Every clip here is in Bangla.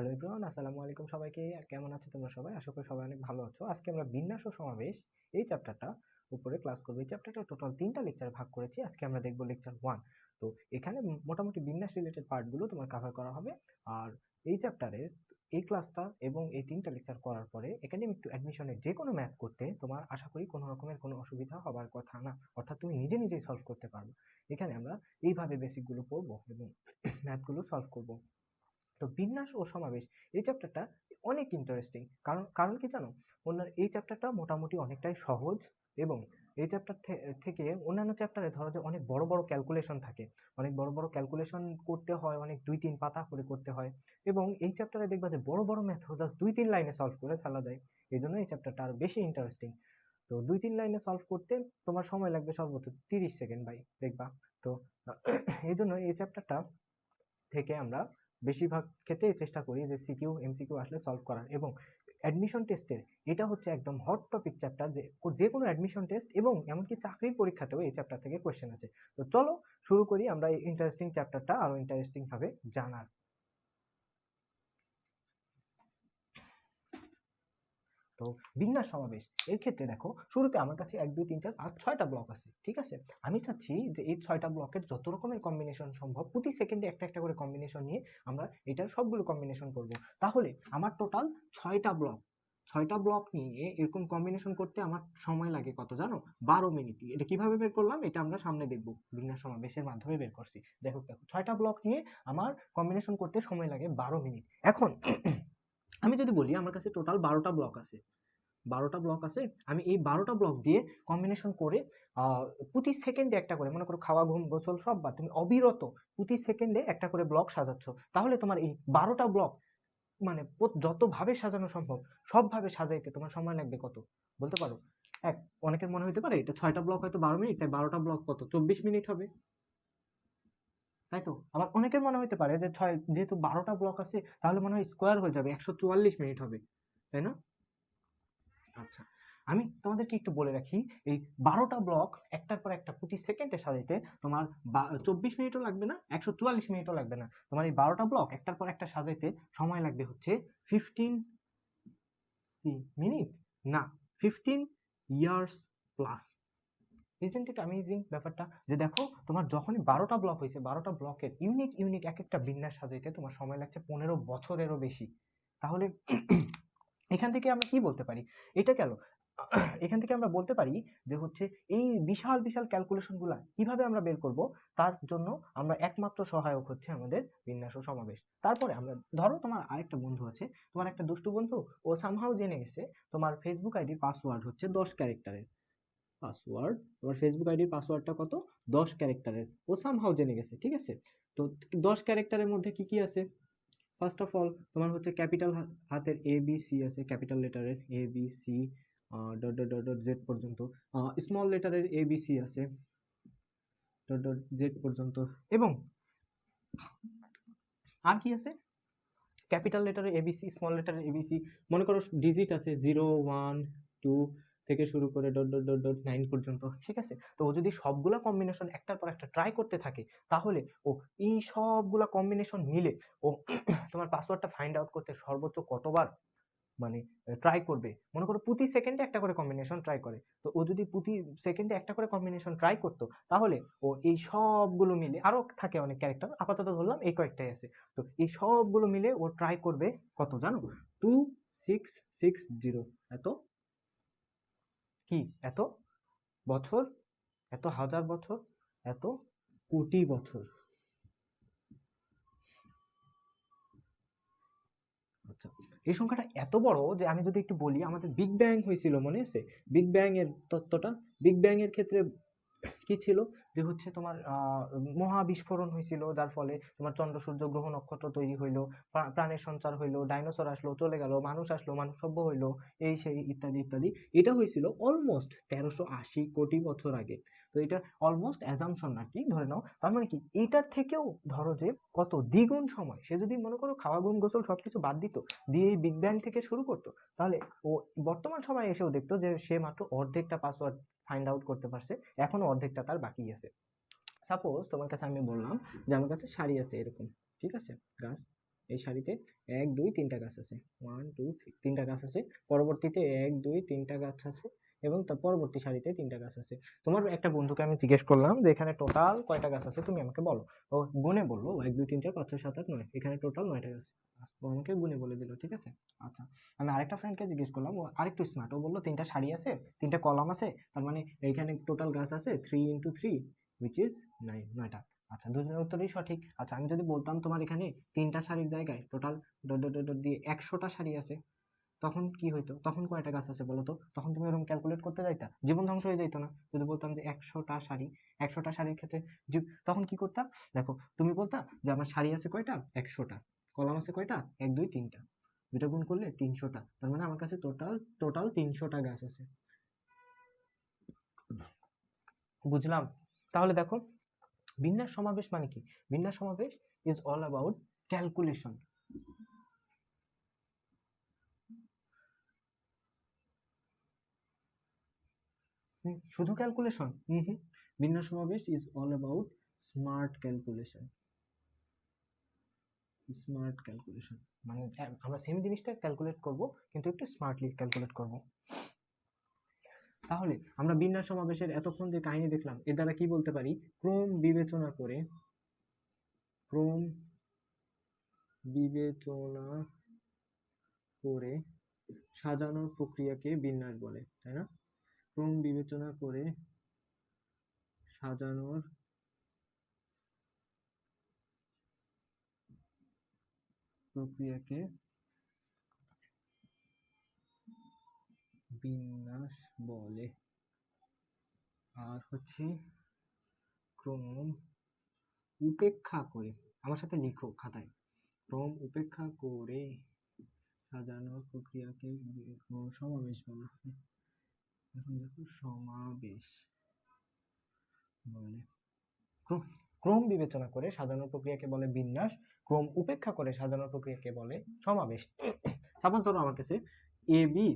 হ্যালো এভরিওয়ান, আসসালামু আলাইকুম সবাইকে। কেমন আছো তোমরা সবাই? আশা করি সবাই অনেক ভালো আছো। আজকে আমরা বিন্যাস ও সমাবেশ এই চ্যাপ্টারটা উপরে ক্লাস করব। এই চ্যাপ্টারটা টোটাল 3টা লেকচারে ভাগ করেছি। আজকে আমরা দেখব লেকচার 1। তো এখানে মোটামুটি বিন্যাস রিলেটেড পার্টগুলো তোমার কভার করা হবে। আর এই চ্যাপ্টারে এই ক্লাসটা এবং এই 3টা লেকচার করার পরে একাডেমিক টু অ্যাডমিশনের যে কোনো ম্যাথ করতে তোমার আশা করি কোনো রকমের কোনো অসুবিধা হবার কথা না, অর্থাৎ তুমি নিজে নিজেই সলভ করতে পারবে। এখানে আমরা এইভাবে বেসিকগুলো পড়বো এবং ম্যাথগুলো সলভ করব। তো বিন্যাস ও সমাবেশ এই চ্যাপ্টারটা অনেক ইন্টারেস্টিং। কারণ কারণ কি জানো, এই চ্যাপ্টারটা মোটামুটি অনেকটাই সহজ এবং এই চ্যাপ্টার থেকে অন্যান্য চ্যাপ্টারে ধরো যে অনেক বড় বড় ক্যালকুলেশন থাকে, অনেক বড় বড় ক্যালকুলেশন করতে হয়, অনেক 2-3 পাতা করে করতে হয়। এবং এই চ্যাপ্টারে দেখবা যে বড় বড় ম্যাথও জাস্ট 2-3 লাইনে সলভ করে ফেলা যায়। এই জন্য এই চ্যাপ্টারটা আরো বেশি ইন্টারেস্টিং। তো 2-3 লাইনে সলভ করতে তোমার সময় লাগবে সর্বোচ্চ 30 সেকেন্ড ভাই, দেখবা। তো এই জন্য এই চ্যাপ্টারটা থেকে আমরা বেশিরভাগ ক্ষেত্রে চেষ্টা করি যে সিকিউ এমসিকিউ আসলে সলভ করার। এবং অ্যাডমিশন টেস্টের এটা হচ্ছে একদম হট টপিক চ্যাপ্টার, যে কোনো অ্যাডমিশন টেস্ট এবং এমনকি চাকরির পরীক্ষাতেও এই চ্যাপ্টার থেকে কোয়েশ্চেন আছে। তো চলো শুরু করি আমরা এই ইন্টারেস্টিং চ্যাপ্টারটা আরো ইন্টারেস্টিং ভাবে জানার। তো বিন্যাস সমাবেশ এর ক্ষেত্রে দেখো, শুরুতে আমার কাছে 1 2 3 4 5 6টা ব্লক আছে, ঠিক আছে। আমি চাচ্ছি যে এই 6টা ব্লকের যত রকমের কম্বিনেশন সম্ভব প্রতি সেকেন্ডে একটা একটা করে কম্বিনেশন নিয়ে আমরা এটার সবগুলো কম্বিনেশন করব। তাহলে আমার টোটাল 6টা ব্লক নিয়ে এরকম কম্বিনেশন করতে আমার সময় লাগে কত জানো? 12 মিনিট। এটা কিভাবে বের করলাম এটা আমরা সামনে দেখব, বিন্যাস সমাবেশের মাধ্যমে বের করছি। দেখো 6টা ব্লক নিয়ে আমার কম্বিনেশন করতে সময় লাগে 12 মিনিট। এখন আমি যদি বলি আমার কাছে টোটাল 12টা ব্লক আছে, 12টা ব্লক আছে। আমি এই 12টা ব্লক দিয়ে কম্বিনেশন করে প্রতি সেকেন্ডে একটা করে, মনে করো খাওয়া ঘুম গোসল সব বাদ, তুমি অবিরত প্রতি সেকেন্ডে একটা করে ব্লক সাজাচ্ছ, তাহলে তোমার এই 12টা ব্লক মানে যতভাবে সাজানো সম্ভব সবভাবে সাজাইতে তোমার সময় লাগবে কত বলতে পারো? অনেকের মনে হতে পারে এটা 6টা ব্লক হয়তো 12 মিনিট, তাই 12টা ব্লক কত 24 মিনিট হবে, তাই তো। আবার অনেকের মনে হতে পারে যে যেহেতু 12টা ব্লক আছে তাহলে মনে হয় স্কোয়ার হয়ে যাবে, 144 মিনিট হবে, তাই না? আচ্ছা, আমি তোমাদেরকে একটু বলে রাখি, এই 12টা ব্লক একটার পর একটা প্রতি সেকেন্ডে সাজাইতে তোমার 24 মিনিটও লাগবে না, 144 মিনিটও লাগবে না। তোমার এই 12টা ব্লক একটার পর একটা সাজাইতে সময় লাগবে হচ্ছে 15 মিনিট না, 15 years plus. Isn't it amazing ব্যাপারটা? যে দেখো তোমার যখনই 12টা ব্লক হয়েছে, 12টা ব্লকের ইউনিক ইউনিক এক একটা বিন্যাস সাজাইতে তোমার সময় লাগছে 15 বছরেরও বেশি। তাহলে এখান থেকে আমরা কি বলতে পারি? এটা গেল। এখান থেকে আমরা বলতে পারি যে হচ্ছে এই বিশাল বিশাল ক্যালকুলেশন গুলা কিভাবে আমরা বের করব, তার জন্য আমরা একমাত্র সহায়ক হচ্ছে আমাদের বিন্যাস ও সমাবেশ। তারপরে আমরা ধরো তোমার আরেকটা বন্ধু আছে, তোমার একটা দুষ্টু বন্ধু, ও সামহাও জেনে গেছে তোমার ফেসবুক আইডির পাসওয়ার্ড হচ্ছে 10 ক্যারেক্টারের পাসওয়ার্ড। তোমার ফেসবুক আইডির পাসওয়ার্ডটা কত? 10 ক্যারেক্টারের। ও সামহাও জেনে গেছে, ঠিক আছে। তো 10 ক্যারেক্টারের মধ্যে কি কি আছে? ফার্স্ট অফ অল তোমার হচ্ছে ক্যাপিটাল হাতের এ বি সি আছে, ক্যাপিটাল লেটারের A B C dot dot dot dot Z পর্যন্ত। স্মল লেটারের এ বি সি আছে ডট ডট জেড পর্যন্ত। এবং আর কি আছে? ক্যাপিটাল লেটারের এবিসি, স্মল লেটারের এবিসি, মনে করো ডিজিট আছে 0 1 2 থেকে শুরু করে ডট ডট ডট ডট 9 পর্যন্ত, ঠিক আছে। তো ও যদি সবগুলা কম্বিনেশন একটার পর একটা ট্রাই করতে থাকে, তাহলে ও এই সবগুলা কম্বিনেশন মিলে ও তোমার পাসওয়ার্ডটা ফাইন্ড আউট করতে সর্বোচ্চ কতবার মানে ট্রাই করবে? মনে করো প্রতি সেকেন্ডে একটা করে কম্বিনেশন ট্রাই করে, তো ও যদি প্রতি সেকেন্ডে একটা করে কম্বিনেশন ট্রাই করতো, তাহলে ও এই সবগুলো মিলে, আরো থাকে অনেক ক্যারেক্টার, আপাতত ধরলাম এই কয়েকটাই আছে, তো এই সবগুলো মিলে ও ট্রাই করবে কত জানো? 2660। এত কি? এত বছর, এত হাজার বছর, এত কোটি বছর। আচ্ছা, এই সংখ্যাটা এত বড় যে আমি যদি একটু বলি, আমাদের বিগ ব্যাং হয়েছিল মনে আছে? বিগ ব্যাং এর তত্ত্বটা, বিগ ব্যাং এর ক্ষেত্রে কি ছিল যে হচ্ছে তোমার মহা বিস্ফোরণ হয়েছিল, যার ফলে তোমার চন্দ্র সূর্য গ্রহ নক্ষত্র তৈরি হইলো, প্রাণের সঞ্চার হইলো, ডাইনোসর আসলো চলে গেল, মানুষ আসলো মানুষ সভ্য হইলো, এই সেই ইত্যাদি ইত্যাদি। এটা হয়েছিল অলমোস্ট 1380 কোটি বছর আগে। তো এটা অলমোস্ট অ্যাজাম্পশন আর কি, ধরে নাও। তার মানে কি এটার থেকেও ধরো যে কত দ্বিগুণ সময় সে যদি মনে করো খাওয়া ঘুম গোসল সবকিছু বাদ দিত, দিয়ে এই বিগ ব্যাং থেকে শুরু করতো, তাহলে ও বর্তমান সময়ে এসেও দেখতো যে সে মাত্র অর্ধেকটা পাসওয়ার্ড ফাইন্ড আউট করতে পারছে, এখনো অর্ধেকটা তার বাকি আছে। সাপোজ তোমার কাছে আমি বললাম যে আমার কাছে শাড়ি আছে এরকম, ঠিক আছে, গাছ এই সারিতে 1 2 3টা গাছ আছে, 1 2 3 3টা গাছ আছে, পরবর্তীতে 1 2 3টা গাছ আছে, এবং তার পরবর্তী সারিতে 3টা গাছ আছে। তোমার একটা বন্ধুকে আমি জিজ্ঞেস করলাম যে এখানে টোটাল কয়টা গাছ আছে, তুমি আমাকে বলো। ও গুনে বললো 1 2 3 4 5 6 7 8 9, এখানে টোটাল 9টা গাছ। ও আমাকে গুনে বলে দিল, ঠিক আছে। আচ্ছা, আমি আরেকটা ফ্রেন্ডকে জিজ্ঞেস করলাম, ও আরেকটু স্মার্ট, ও বললো 3টা সারি আছে, 3টা কলাম আছে, তার মানে এইখানে টোটাল গাছ আছে 3 into 3 which is 9, 9টা। আচ্ছা, দুজনের উত্তরই সঠিক। আচ্ছা, আমি যদি বলতাম তোমার এখানে 3টা সারির জায়গায় টোটাল ডট ডট ডট দিয়ে 100টা সারি আছে, তখন কি হইতো? তখন কয়টা গাছ আছে বলো তো? তখন তুমি ওরকম ক্যালকুলেট করতে যাইতা? জীবন ধ্বংস হয়ে যাইতো না? যদি বলতাম যে 100টা সারি, 100টা সারির ক্ষেত্রে তখন কি করতাম? দেখো, তুমি বলতা যে আমার সারি আছে কয়টা? 100টা। কলাম আছে কয়টা? 1 2 3টা। দুটো গুণ করলে 300টা। তার মানে আমার কাছে টোটাল 300টা গাছ আছে। বুঝলাম? তাহলে দেখো, বিন্যাস সমাবেশ মানে কি? বিন্যাস সমাবেশ ইজ অল অ্যাবাউট ক্যালকুলেশন। শুধু ক্যালকুলেশন? বিন্যাস সমাবেশ is all about smart calculation. Smart calculation মানে আমরা সেম জিনিসটা ক্যালকুলেট করব, কিন্তু একটু স্মার্টলি ক্যালকুলেট করব। তাহলে আমরা বিন্যাস সমাবেশের এতক্ষণ যে কাহিনী দেখলাম, এর দ্বারা কি বলতে পারি? ক্রম বিবেচনা করে সাজানোর প্রক্রিয়াকে বিন্যাস বলে, তাই না? ক্রম বিবেচনা করে সাজানোর প্রক্রিয়াকে বিন্যাস বলে। আর হচ্ছে ক্রম উপেক্ষা করে, আমার সাথে লিখো খাতায়, ক্রম উপেক্ষা করে সাজানোর প্রক্রিয়াকে সমাবেশ বলে। এখন দেখো, সমাবেশ বলে। ক্রম বিবেচনা করে সাজানোর প্রক্রিয়াকে বলে বিন্যাস, ক্রম উপেক্ষা করে সাজানোর প্রক্রিয়াকে বলে সমাবেশ। সাপোজ ধরো আমার কাছে এ বি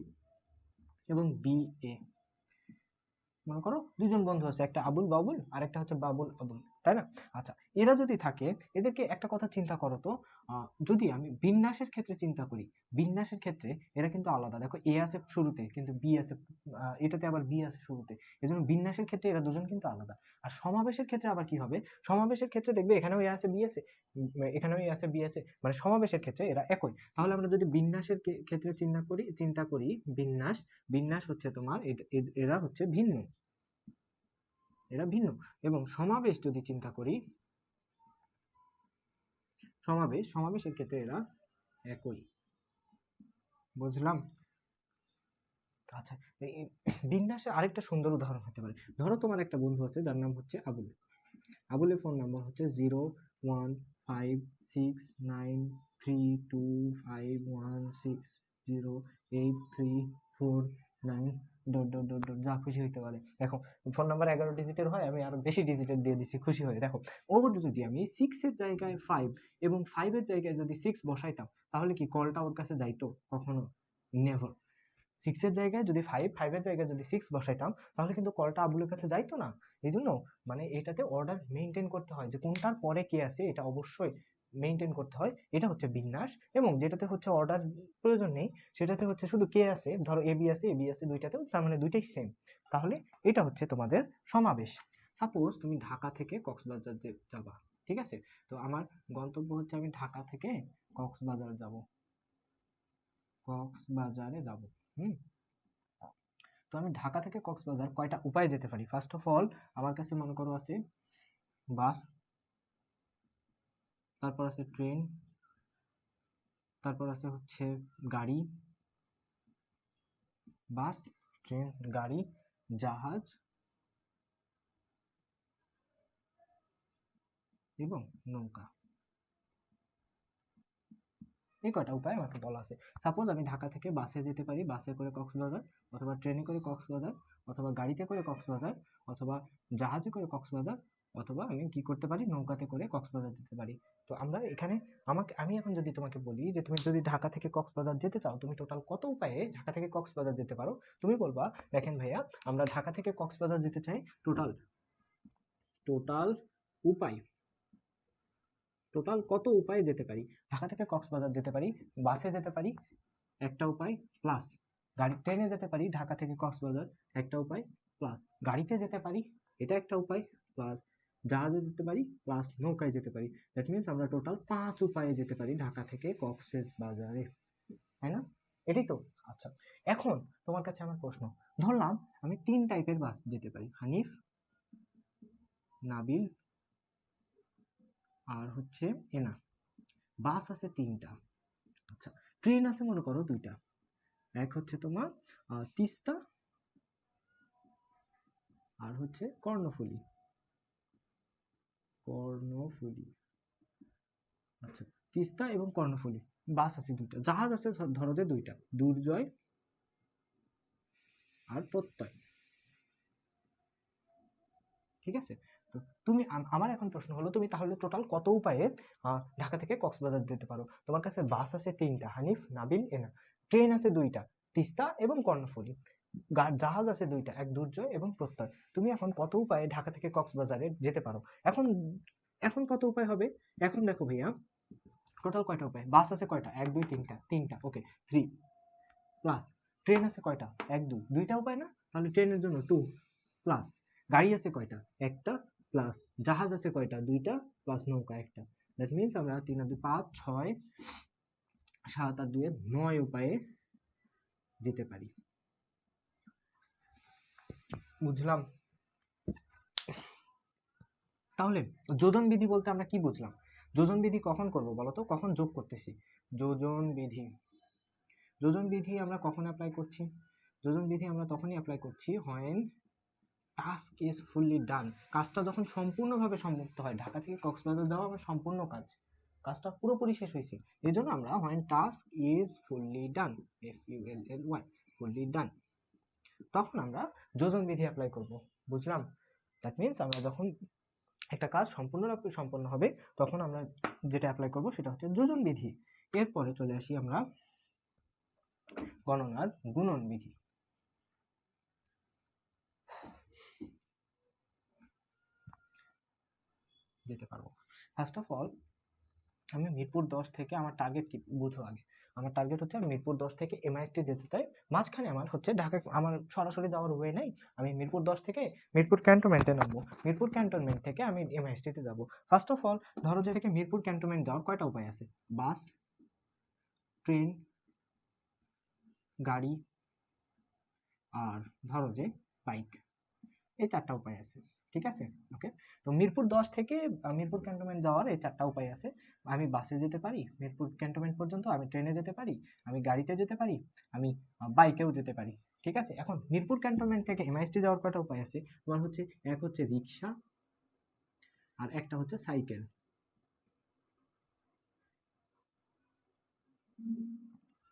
এবং বি এ, মনে করো দুজন বন্ধু আছে, একটা আবুল বাবুল আর একটা হচ্ছে বাবুল আবুল, তাই না? আচ্ছা, এরা যদি থাকে, এদেরকে একটা কথা চিন্তা করো তো, যদি আমি বিন্যাসের ক্ষেত্রে চিন্তা করি, বিন্যাসের ক্ষেত্রে এরা কিন্তু আলাদা। দেখো, এ আছে শুরুতে কিন্তু বি আছে, এটাতে আবার বি আছে শুরুতে, এজন্য বিন্যাসের ক্ষেত্রে এরা দুজন কিন্তু আলাদা। আর সমাবেশের ক্ষেত্রে আবার কি হবে? সমাবেশের ক্ষেত্রে দেখবে এখানেও এ আছে বি আছে, এখানেও এ আছে বি আছে, মানে সমাবেশের ক্ষেত্রে এরা একই। তাহলে আমরা যদি বিন্যাসের ক্ষেত্রে চিন্তা করি বিন্যাস হচ্ছে তোমার এরা হচ্ছে ভিন্ন, এরা ভিন্ন। এবং সমাবেশ যদি চিন্তা করি, সমাবেশের ক্ষেত্রে এরা একই। বুঝলাম? আচ্ছা, বিন্যাসের আরেকটা সুন্দর উদাহরণ হতে পারে, ধরো তোমার একটা বন্ধু আছে যার নাম হচ্ছে আবুল। আবুলের ফোন নাম্বার হচ্ছে 015693251608349 যা খুশি হইতে পারে। দেখো, ফোন নাম্বার 11 ডিজিটের হয়, আমি আরো বেশি ডিজিটের দিয়ে দিছি খুশি হয়ে। দেখো, ওর যদি আমি 6 এর জায়গায় 5 এবং 5 এর জায়গায় যদি 6 বসাইতাম, তাহলে কি কলটা ওর কাছে যাইতো? কখনো নেভার। 6 এর জায়গায় যদি 5, 5 এর জায়গায় যদি 6 বসাইতাম, তাহলে কিন্তু কলটা আবুলের কাছে যাইতো না। এই জন্য মানে এটাতে অর্ডার মেনটেন করতে হয়, যে কোনটার পরে কে আছে এটা অবশ্যই মেনটেন করতে হয়। এটা হচ্ছে বিন্যাস। এবং যেটাতে হচ্ছে অর্ডার প্রয়োজন নেই, সেটাতে হচ্ছে শুধু কে আছে, ধরো এ বি আছে দুইটাতেও, তার মানে দুইটাই সেম। তাহলে এটা হচ্ছে তোমাদের সমাবেশ। সাপোজ তুমি ঢাকা থেকে কক্সবাজার যাবা, ঠিক আছে? তো আমার গন্তব্য হচ্ছে আমি ঢাকা থেকে কক্সবাজারে যাব। তো আমি ঢাকা থেকে কক্সবাজার কয়টা উপায়ে যেতে পারি? ফার্স্ট অফ অল আমার কাছে মনে করো আছে বাস, তারপর আছে ট্রেন, তারপর আছে হচ্ছে গাড়ি, বাস, ট্রেন, গাড়ি, জাহাজ এবং নৌকা। এই কয়টা উপায় আমাকে বলা আছে। সাপোজ আমি ঢাকা থেকে বাসে যেতে পারি, বাসে করে কক্সবাজার, অথবা ট্রেনে করে কক্সবাজার, অথবা গাড়িতে করে কক্সবাজার, অথবা জাহাজে করে কক্সবাজার, অথবা আমি কি করতে পারি, নৌকাতে করে কক্সবাজার যেতে পারি। তো আমরা এখানে আমি এখন যদি তোমাকে বলি যে তুমি যদি ঢাকা থেকে কক্সবাজার যেতে চাও, তুমি টোটাল কত উপায়ে ঢাকা থেকে কক্সবাজার যেতে পারো? তুমি বলবা, দেখেন ভাইয়া, আমরা ঢাকা থেকে কক্সবাজার যেতে চাই, টোটাল উপায় টোটাল কত উপায়ে যেতে পারি? ঢাকা থেকে কক্সবাজার যেতে পারি, বাসে যেতে পারি, একটা উপায়, প্লাস ট্রেনে যেতে পারি ঢাকা থেকে কক্সবাজার, একটা উপায়, প্লাস গাড়িতে যেতে পারি, এটা একটা উপায়, প্লাস জাহাজে যেতে পারি, প্লাস নৌকায় যেতে পারি। দ্যাট মিনস আমরা টোটাল 5 উপায়ে যেতে পারি ঢাকা থেকে কক্সবাজারে, তাই না? এটাই তো। আচ্ছা, এখন তোমার কাছে আমার প্রশ্ন, ধরলাম আমি 3 টাইপের বাস যেতে পারি, হানিফ, নাবিল আর হচ্ছে এনা। বাস আছে 3টা। আচ্ছা, ট্রেন আছে মনে করো 2টা। এক হচ্ছে তোমার তিস্তা আর হচ্ছে কর্ণফুলী। আচ্ছা, তিস্তা এবং কর্ণফুলী বাস আছে 2টা। জাহাজ আছে ধরো যে 2টা, দুর্জয় আর প্রত্যয়। ঠিক আছে? তো তুমি আমার এখন প্রশ্ন হলো, তুমি তাহলে টোটাল কত উপায়ে ঢাকা থেকে কক্সবাজার যেতে পারো? তোমার কাছে বাস আছে 3টা, হানিফ, নাবিল, এনা। ট্রেন আছে 2টা, তিস্তা এবং কর্ণফুলী। জাহাজ আছে 2টা, এক দুর্জয় এবং প্রত্যয়। তুমি এখন কত উপায়ে ঢাকা থেকে কক্সবাজারে যেতে পারো? এখন এখন কত উপায় হবে? এখন দেখো ভাইয়া, টোটাল কয়টা উপায়? বাস আছে কয়টা? 1 2 3টা, ওকে 3, প্লাস ট্রেন আছে কয়টা? 1 2, 2টা উপায় না? তাহলে ট্রেনের জন্য 2, প্লাস গাড়ি আছে কয়টা? একটা, প্লাস জাহাজ আছে কয়টা? 2টা, প্লাস নৌকা একটা। দ্যাট মিনস আমরা 3 আর 2 5 6 7 আর 2 9 উপায়ে যেতে পারি। বুঝলাম? তাহলে যোজন বিধি বলতে আমরা কি বুঝলাম? যোজন বিধি কখন করব বলো তো? কখন যোগ করতেছি? যোজন বিধি আমরা কখন অ্যাপ্লাই করছি? যোজন বিধি আমরা তখনই অ্যাপ্লাই করছি when টাস্ক ইজ ফুললি ডান। কাজটা যখন সম্পূর্ণভাবে সমাপ্ত হয়। ঢাকা থেকে কক্সবাজার যাওয়া আমার সম্পূর্ণ কাজটা পুরোপুরি শেষ হয়েছে। এই জন্য আমরা when task is fully done, FULLY, fully done, তখন আমরা যোজন বিধি অ্যাপ্লাই করব। বুঝলাম? দ্যাট মিনস আমরা যখন একটা কাজ সম্পূর্ণরূপে সম্পন্ন হবে তখন আমরা যেটা অ্যাপ্লাই করব সেটা হচ্ছে যোজন বিধি। এরপরে চলে আসি আমরা গণনার গুণন বিধি। যেতে পারবো। ফার্স্ট অফ অল আমি মিরপুর 10 থেকে আমার টার্গেট কি বুঝো আগে। আমার টার্গেট হচ্ছে আমি মিরপুর 10 থেকে MIST যেতে চাই। মাঝখানে আমার হচ্ছে ঢাকা, আমার সরাসরি যাওয়ার ওয়ে নাই। আমি মিরপুর 10 থেকে মিরপুর ক্যান্টনমেন্টে নামবো। মিরপুর ক্যান্টনমেন্ট থেকে আমি MIST তে যাব। ফার্স্ট অফ অল ধরো যে থেকে মিরপুর ক্যান্টনমেন্ট যাওয়ার কয়টা উপায় আছে? বাস, ট্রেন, গাড়ি আর ধরো যে বাইক। এই 4টা উপায় আছে। ঠিক আছে? ওকে। তো মিরপুর 10 থেকে মিরপুর ক্যান্টনমেন্ট যাওয়ার এই 4টা উপায় আছে। আমি বাসে যেতে পারি মিরপুর ক্যান্টনমেন্ট পর্যন্ত, আমি ট্রেনে যেতে পারি, আমি গাড়িতে যেতে পারি, আমি বাইকেও যেতে পারি। ঠিক আছে? এখন মিরপুর ক্যান্টনমেন্ট থেকে MIST যাওয়ার কয়টা উপায় আছে? তোমার হচ্ছে এক হচ্ছে রিক্সা আর একটা হচ্ছে সাইকেল।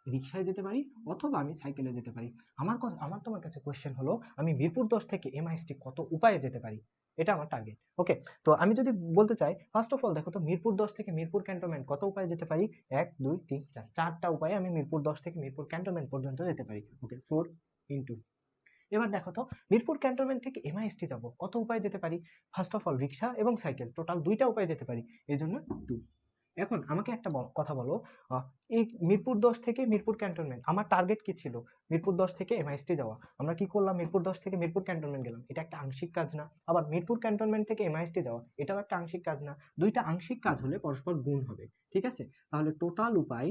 রিক্সায় যেতে পারি অথবা আমি সাইকেলে যেতে পারি। আমার তোমার কাছে কোশ্চেন হলো, আমি মিরপুর 10 থেকে MIST কত উপায়ে যেতে পারি? এটা আমার টার্গেট। ওকে, তো আমি যদি বলতে চাই, ফার্স্ট অফ অল দেখো তো মিরপুর 10 থেকে মিরপুর ক্যান্টনমেন্ট কত উপায়ে যেতে পারি? 1 2 3 4, 4টা উপায়ে আমি মিরপুর 10 থেকে মিরপুর ক্যান্টনমেন্ট পর্যন্ত যেতে পারি। ওকে, 4 ইনটু। এবার দেখো তো মিরপুর ক্যান্টনমেন্ট থেকে MIST যাব কত উপায়ে যেতে পারি? ফার্স্ট অফ অল রিক্সা এবং সাইকেল, টোটাল 2টা উপায়ে যেতে পারি, এই জন্য 2। এখন আমাকে একটা কথা বলো, এই মিরপুর 10 থেকে মিরপুর ক্যান্টনমেন্ট আমার টার্গেট কি ছিল? মিরপুর 10 থেকে MIST যাওয়া। আমরা কি করলাম? মিরপুর 10 থেকে মিরপুর ক্যান্টনমেন্ট গেলাম, এটা একটা আংশিক কাজ না? আবার মিরপুর ক্যান্টনমেন্ট থেকে MIST যাওয়া, এটাও একটা আংশিক কাজ না? দুইটা আংশিক কাজ হলে পরস্পর গুণ হবে। ঠিক আছে? তাহলে টোটাল উপায়,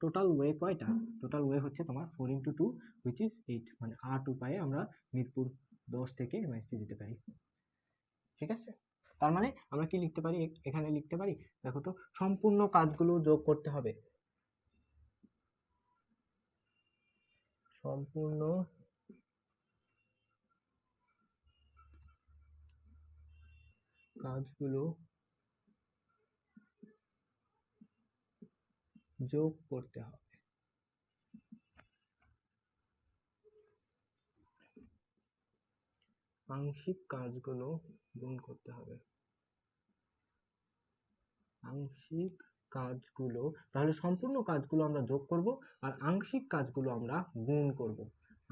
টোটাল ওয়ে কয়টা? টোটাল ওয়ে হচ্ছে তোমার 4 ইন্টু 2 হুইচ ইজ 8, মানে 8 উপায়ে আমরা মিরপুর 10 থেকে MIST যেতে পারি। ঠিক আছে? তার মানে আমরা কি লিখতে পারি? এখানে লিখতে পারি, দেখো তো, সম্পূর্ণ কাজগুলো যোগ করতে হবে। সম্পূর্ণ কাজগুলো যোগ করতে হবে। আংশিক কাজগুলো গুণ করতে হবে। আংশিক কাজগুলো, তাহলে সম্পূর্ণ কাজগুলো আমরা যোগ করব আর আংশিক কাজগুলো আমরা গুণ করব।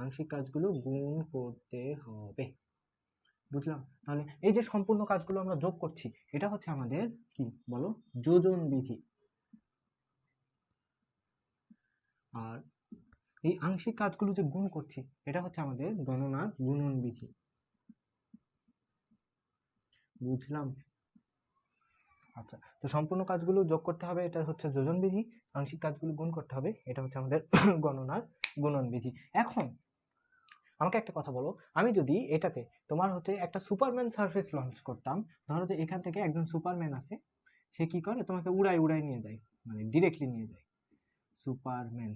আংশিক কাজগুলো গুণ করতে হবে। বুঝলাম। তাহলে এই যে সম্পূর্ণ কাজগুলো আমরা যোগ করছি, এটা হচ্ছে আমাদের কি বলো, যোজন বিধি। আর এই আংশিক কাজগুলো যে গুণ করছি, এটা হচ্ছে আমাদের গণনার গুণন বিধি। বুঝলাম। আচ্ছা, তো সম্পূর্ণ কাজগুলো যোগ করতে হবে, এটা হচ্ছে যোজন বিধি। আংশিক কাজগুলো গুণ করতে হবে, এটা হচ্ছে আমাদের গণনার গুণন বিধি। এখন আমাকে একটা কথা বলো, আমি যদি এটাতে তোমার হচ্ছে একটা সুপারম্যান সার্ফেস লঞ্চ করতাম, ধরো যে এখান থেকে একজন সুপারম্যান আছে, সে কি করে তোমাকে উড়াই উড়াই নিয়ে যায়, মানে ডিরেক্টলি নিয়ে যায়। সুপারম্যান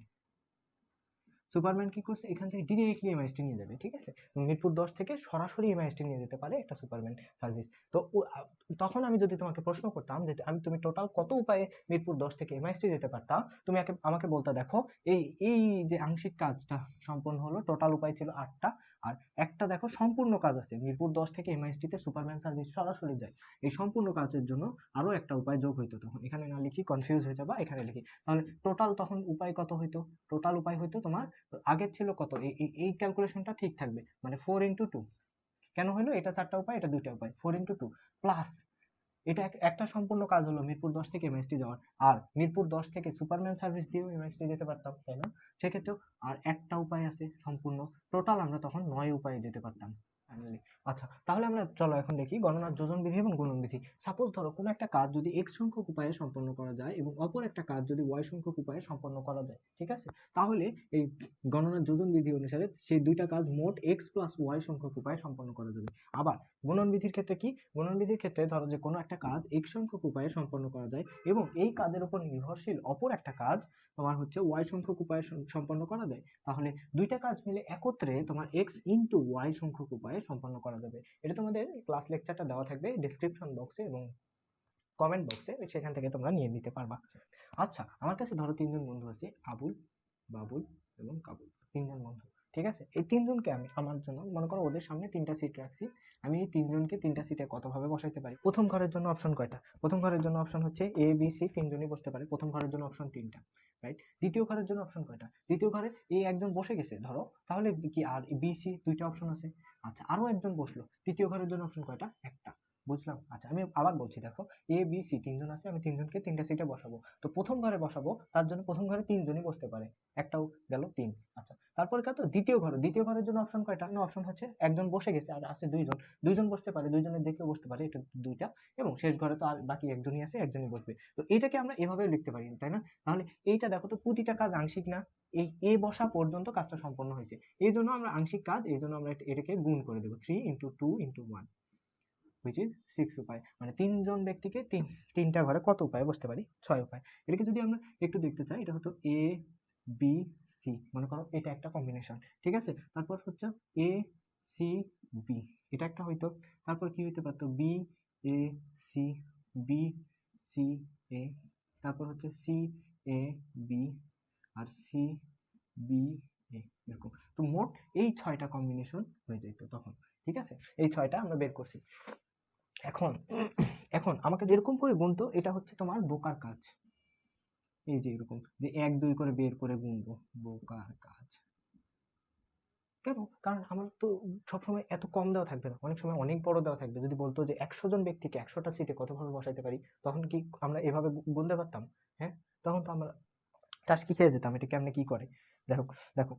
সুপারম্যান কি করছে, এখান থেকে ডিরেক্টলি এমআইএসটি নিয়ে যাবে, ঠিক আছে? মিরপুর 10 থেকে সরাসরি এমআইএসটি নিয়ে যেতে পারে একটা সুপারম্যান সার্ভিস। তো তখন আমি যদি তোমাকে প্রশ্ন করতাম যে তুমি টোটাল কত উপায়ে মিরপুর 10 থেকে এমআইএসটি যেতে পারতা, তুমি আমাকে বলতে, দেখো এই এই যে আংশিক কাজটা সম্পন্ন হলো, টোটাল উপায় ছিল 8টা, আর একটা দেখো সম্পূর্ণ কাজ আছে, মিরপুর 10 থেকে এমআইএসটি তে সুপারম্যান সার্ভিস সরাসরি যায়। এই সম্পূর্ণ কাজের জন্য আরো একটা উপায় যোগ হইতো, তখন এখানে না লিখি কনফিউজ হয়ে যাবা, এখানে লিখি। তাহলে টোটাল তখন উপায় কত হইতো? টোটাল উপায় হইতো তোমার আগের ছিল কত, এই ক্যালকুলেশনটা ঠিক থাকবে, মানে 4 × 2। কেন হলো, এটা 4টা উপায়, এটা 2টা উপায়, 4 × 2 প্লাস এটা একটা সম্পূর্ণ কাজ হলো মিরপুর 10 থেকে এমএসটি যাওয়ার, আর মিরপুর 10 থেকে সুপারম্যান সার্ভিস দিয়েও এমএসটি যেতে পারতাম, তাই না? সেক্ষেত্রেও আর একটা উপায় আছে সম্পূর্ণ, টোটাল আমরা তখন 9 উপায়ে যেতে পারতাম ফাইনালি। আচ্ছা, তাহলে আমরা চলো এখন দেখি গণনার যোজন বিধি এবং গুণন বিধি। সাপোজ ধরো কোনো একটা কাজ যদি x সংখ্যক উপায়ে সম্পন্ন করা যায় এবং অপর একটা কাজ যদি y সংখ্যক উপায়ে সম্পন্ন করা যায়, ঠিক আছে? তাহলে এই গণনার যোজন বিধি অনুসারে সেই দুইটা কাজ মোট x + y সংখ্যক উপায়ে সম্পন্ন করা যাবে। আবার গুণন বিধির ক্ষেত্রে কি, গুণন বিধির ক্ষেত্রে ধরো যে কোনো একটা কাজ x সংখ্যক উপায়ে সম্পন্ন করা যায় এবং এই কাজের উপর নির্ভরশীল অপর একটা কাজ তোমার হচ্ছে y সংখ্যক উপায়ে সম্পন্ন করা যায়, তাহলে দুইটা কাজ মিলে একত্রে তোমার x × y সংখ্যক উপায়ে সম্পন্ন করা যাবে। এটা তোমাদের ক্লাস লেকচারটা দেওয়া থাকবে ডেসক্রিপশন বক্সে এবং কমেন্ট বক্সে, সেখান থেকে তোমরা নিয়ে নিতে পারবা। আচ্ছা, আমার কাছে ধরো 3জন বন্ধু আছে, আবুল, বাবুল এবং কাবুল, 3জন বন্ধু, ঠিক আছে? এই 3জনকে আমি আমার জন্য মনে করো ওদের সামনে 3টা সিট রাখছি, আমি এই 3জনকে 3টা সিটে কতভাবে বসাইতে পারি? প্রথম ঘরের জন্য অপশন কয়টা? প্রথম ঘরের জন্য অপশন হচ্ছে এ বি সি, 3জনই বসতে পারে, প্রথম ঘরের জন্য অপশন 3টা, রাইট? দ্বিতীয় ঘরের জন্য অপশন কয়টা? দ্বিতীয় ঘরে এই একজন বসে গেছে ধরো, তাহলে কি আর বি সি 2টা অপশন আছে। আচ্ছা, আরো একজন বসলো, তৃতীয় ঘরের জন্য অপশন কয়টা? একটা। বুঝলাম। আচ্ছা, আমি আবার বলছি, দেখো এ বি সি 3জন আছে, আমি 3জনকে 3টা সিটে বসাবো, তো প্রথম ঘরে বসাবো, তার জন্য প্রথম ঘরে 3জনই বসতে পারে, একটাও গেল 3। আচ্ছা, তারপরে কত? দ্বিতীয় ঘরের জন্য অপশন কয়টা? না, অপশন হচ্ছে একজন বসে গেছে আর আছে 2জন, 2জন বসতে পারে, 2জনের যে কেউ বসতে পারে, এটা 2টা, এবং শেষ ঘরে তো আর বাকি একজনই আছে, একজনই বসবে। তো এটাকে আমরা এভাবেও লিখতে পারি, তাই না? তাহলে এইটা দেখো তো, প্রতিটা কাজ আংশিক না, এই এ বসা পর্যন্ত কাজটা সম্পন্ন হয়েছে, এই জন্য আমরা আংশিক কাজ, এই জন্য আমরা এটাকে গুণ করে দেবো, 3 × 2 × 1 which is 6 উপায়, মানে 3জন ব্যক্তিকে 3টা ঘরে কত উপায়ে বসতে পারি? 6 উপায়। এটাকে যদি আমরা একটু দেখতে চাই, এটা হতো এ বি সি, মনে করো এটা একটা কম্বিনেশন, ঠিক আছে? তারপর হচ্ছে এ সি বি, এটা একটা হইতো। তারপর কি হইতে পারতো? B A C, B C A, তারপর হচ্ছে সি এ বি, আর সি বি এ, এরকম। তো মোট এই 6টা কম্বিনেশন হয়ে যেত তখন, ঠিক আছে? এই 6টা আমরা বের করছি। এখন এখন আমাকে যেরকম করে গুনতো, এটা হচ্ছে তোমার বোকার কাজ, এই যে এরকম যে 1 2 করে বের করে গুনবো, বোকার কাজ। কেন? কারণ আমার তো সবসময় এত কম দেওয়া থাকবে না, অনেক সময় অনেক বড় দেওয়া থাকবে। যদি বলতো যে 100 জন ব্যক্তিকে 100টা সিটে কতভাবে বসাইতে পারি, তখন কি আমরা এভাবে গুনতে পারতাম? হ্যাঁ, তখন তো আমরা টাস্কি খেয়ে যেতাম, এটা কেমনে কি করে। দেখো দেখো,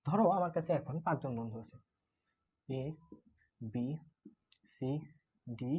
ধরো আমার কাছে এখন 5জন বন্ধু আছে, এ বি সি ডি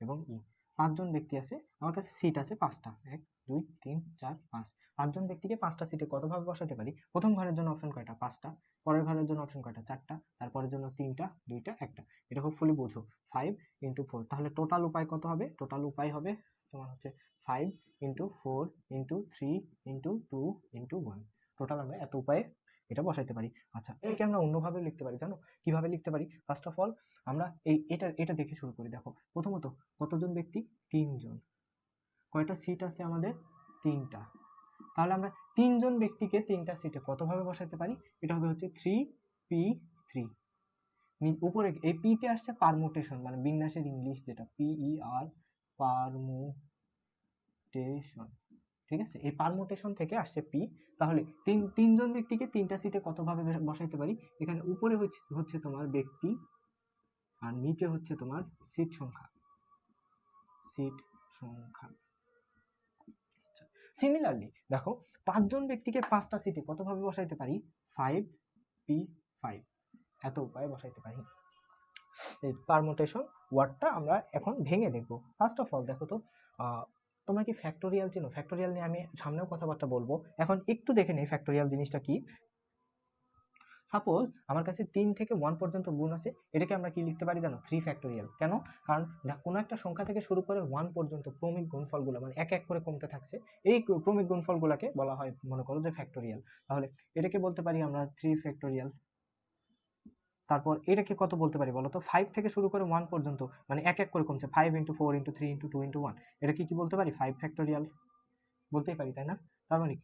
এবং ই, 5জন ব্যক্তি আছে, আমার কাছে সিট আছে 5টা, 1 2 3 4 5, 5জন ব্যক্তিকে 5টা সিটে কতভাবে বসাতে পারি? প্রথম ঘরের জন্য অপশন কয়টা? 5টা, পরের ঘরের জন্য অপশন কয়টা? 4টা, তারপরের জন্য 3টা, 2টা, একটা। এটা হোপফুলি বোঝো, 5 × 4। তাহলে টোটাল উপায় কত হবে? টোটাল উপায় হবে তোমার হচ্ছে 5 × 4 × 3 × 2 × 1। টোটাল আমরা এত উপায়ে এটা বসাইতে পারি। আচ্ছা, এটাকে আমরা অন্যভাবে লিখতে পারি, জানো কিভাবে লিখতে পারি? ফার্স্ট অফ অল আমরা এটা দেখে শুরু করি। দেখো, প্রথমত কতজন ব্যক্তি? 3জন। কয়টা সিট আছে আমাদের? 3টা। তাহলে আমরা 3জন ব্যক্তিকে 3টা সিটে কতভাবে বসাতে পারি? এটা হবে হচ্ছে 3p3। উপরে এই p তে আসছে পারমুটেশন, মানে বিন্যাসের ইংলিশ যেটা PER, পারমুটেশন। ঠিক আছে, এই পারমুটেশন থেকে আসছে পি। তাহলে তিনজন ব্যক্তিকে তিনটা সিটে কতভাবে বসাইতে পারি, এখানে উপরে হচ্ছে তোমার ব্যক্তি আর নিচে হচ্ছে তোমার সিট সংখ্যা। সিমিলারলি দেখো, 5জন ব্যক্তিকে 5টা সিটে কতভাবে বসাইতে পারি, 5p5, এত উপায়ে বসাইতে পারি। এই পারমুটেশন ওয়ার্ডটা আমরা এখন ভেঙে দেখব। ফার্স্ট অফ অল দেখো তো, তোমরা কি ফ্যাক্টোরিয়াল চিনো? ফ্যাক্টোরিয়াল নিয়ে আমি সামনেও কথাবার্তা বলবো, এখন একটু দেখে নেই ফ্যাক্টোরিয়াল জিনিসটা কি। সাপোজ আমার কাছে 3 থেকে 1 পর্যন্ত গুণ আছে, এটাকে আমরা কি লিখতে পারি জানো, 3 ফ্যাক্টোরিয়াল। কেন? কারণ কোনো একটা সংখ্যা থেকে শুরু করে 1 পর্যন্ত ক্রমিক গুণফলগুলো মানে এক এক করে কমতে থাকছে, এই ক্রমিক গুণফলগুলোকে বলা হয় মনে করো যে ফ্যাক্টোরিয়াল। তাহলে এটাকে বলতে পারি আমরা 3 ফ্যাক্টোরিয়াল। তারপর এটাকে কত বলতে পারি বলো তো, 5 থেকে শুরু করে 1 পর্যন্ত মানে এক এক করে কমছে, 5 × 4 × 3 × 2 × 1, এটাকে কি বলতে পারি, 5 ফ্যাক্টোরিয়াল বলতেই পারি, তাই না? তার মানে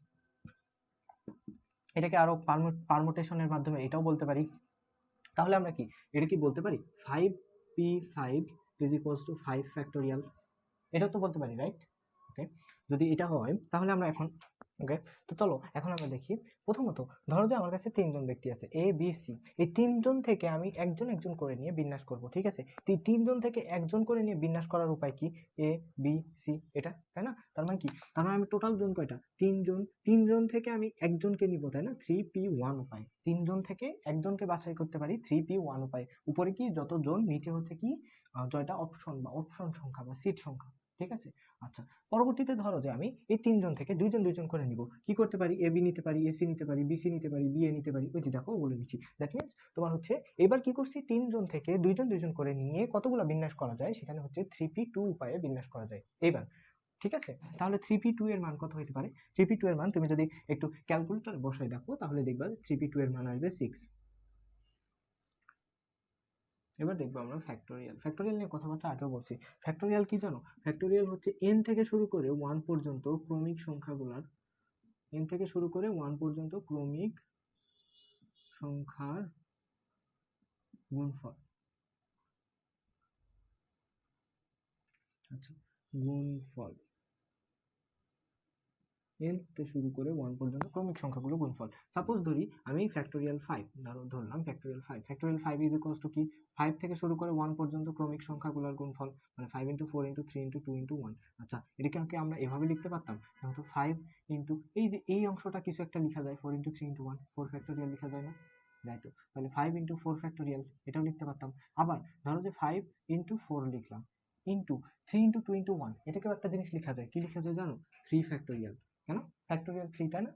এটাকে আরো পারমুটেশনের মাধ্যমে এটাও বলতে পারি। তাহলে আমরা কি এটা কি বলতে পারি, 5p5 = 5 ফ্যাক্টোরিয়াল, এটাও তো বলতে পারি, রাইট? ওকে, যদি এটা হয় তাহলে আমরা এখন ওকে, তো চলো এখন আমরা দেখি। প্রথমত ধরো যে আমার কাছে 3জন ব্যক্তি আছে এ বি সি, এই 3জন থেকে আমি একজন একজন করে নিয়ে বিন্যাস করব, ঠিক আছে? 3জন থেকে একজন করে নিয়ে বিন্যাস করার উপায় কি, এ বি সি এটা, তাই না? তার মানে কি, তার মানে আমি টোটাল জন কয়টা, 3জন থেকে আমি একজনকে নিব, তাই না? 3p1 উপায়, 3জন থেকে একজনকে বাছাই করতে পারি 3p1 উপায়। উপরে কি যত জন, নিচে হচ্ছে কি জয়টা অপশন বা অপশন সংখ্যা বা সিট সংখ্যা, ঠিক আছে? আচ্ছা, পরবর্তীতে ধরো যে আমি এই 3জন থেকে দুইজন করে নিব, কি করতে পারি, এ বি নিতে পারি, এ সি নিতে পারি, বি সি নিতে পারি, বি এ নিতে পারি, ওই যে দেখো বলে দিচ্ছি। দ্যাট মিনস তোমার হচ্ছে এবার কি করছি, 3জন থেকে দুইজন করে নিয়ে কতগুলো বিন্যাস করা যায়, সেখানে হচ্ছে 3p2 উপায়ে বিন্যাস করা যায় এইবার, ঠিক আছে? তাহলে 3p2 এর মান কত হতে পারে, 3p2 এর মান তুমি যদি একটু ক্যালকুলেটর বসায় দেখো তাহলে দেখবা 3p2 এর মান আসবে 6। এবার দেখবো আমরা ফ্যাক্টোরিয়াল নিয়ে কথাবার্তা আগেও বলছি। ফ্যাক্টোরিয়াল কি জানো, ফ্যাক্টোরিয়াল হচ্ছে n থেকে শুরু করে 1 পর্যন্ত ক্রমিক সংখ্যাগুলোর, n থেকে শুরু করে 1 পর্যন্ত ক্রমিক সংখ্যার গুণফল। আচ্ছা, গুণফল n থেকে শুরু করে 1 পর্যন্ত ক্রমিক সংখ্যাগুলো গুণফল। সাপোজ ধরি আমি ফ্যাক্টোরিয়াল 5 ধরলাম, ফ্যাক্টোরিয়াল 5 ইজ ইকুয়ালস টু কি, 5 থেকে শুরু করে 1 পর্যন্ত ক্রমিক সংখ্যাগুলোর গুণফল, মানে 5 × 4 × 3 × 2 × 1। আচ্ছা, এটাকে আমরা এভাবে লিখতে পারতাম, যেহেতু 5 ইন্টু এই যে এই অংশটা কিছু একটা লেখা যায়, 4 × 3 × 1, 4 ফ্যাক্টোরিয়াল লেখা যায় না, যাই তো, তাহলে 5 × 4 ফ্যাক্টোরিয়াল এটাও লিখতে পারতাম। আবার ধরো যে 5 × 4 লিখলাম, ইন্টু 3 × 2 × 1, এটাকেও একটা জিনিস লেখা যায়, কি লেখা যায় জানো, 3 ফ্যাক্টোরিয়াল। কেন, ফ্যাক্টোরিয়াল 3, তাই না?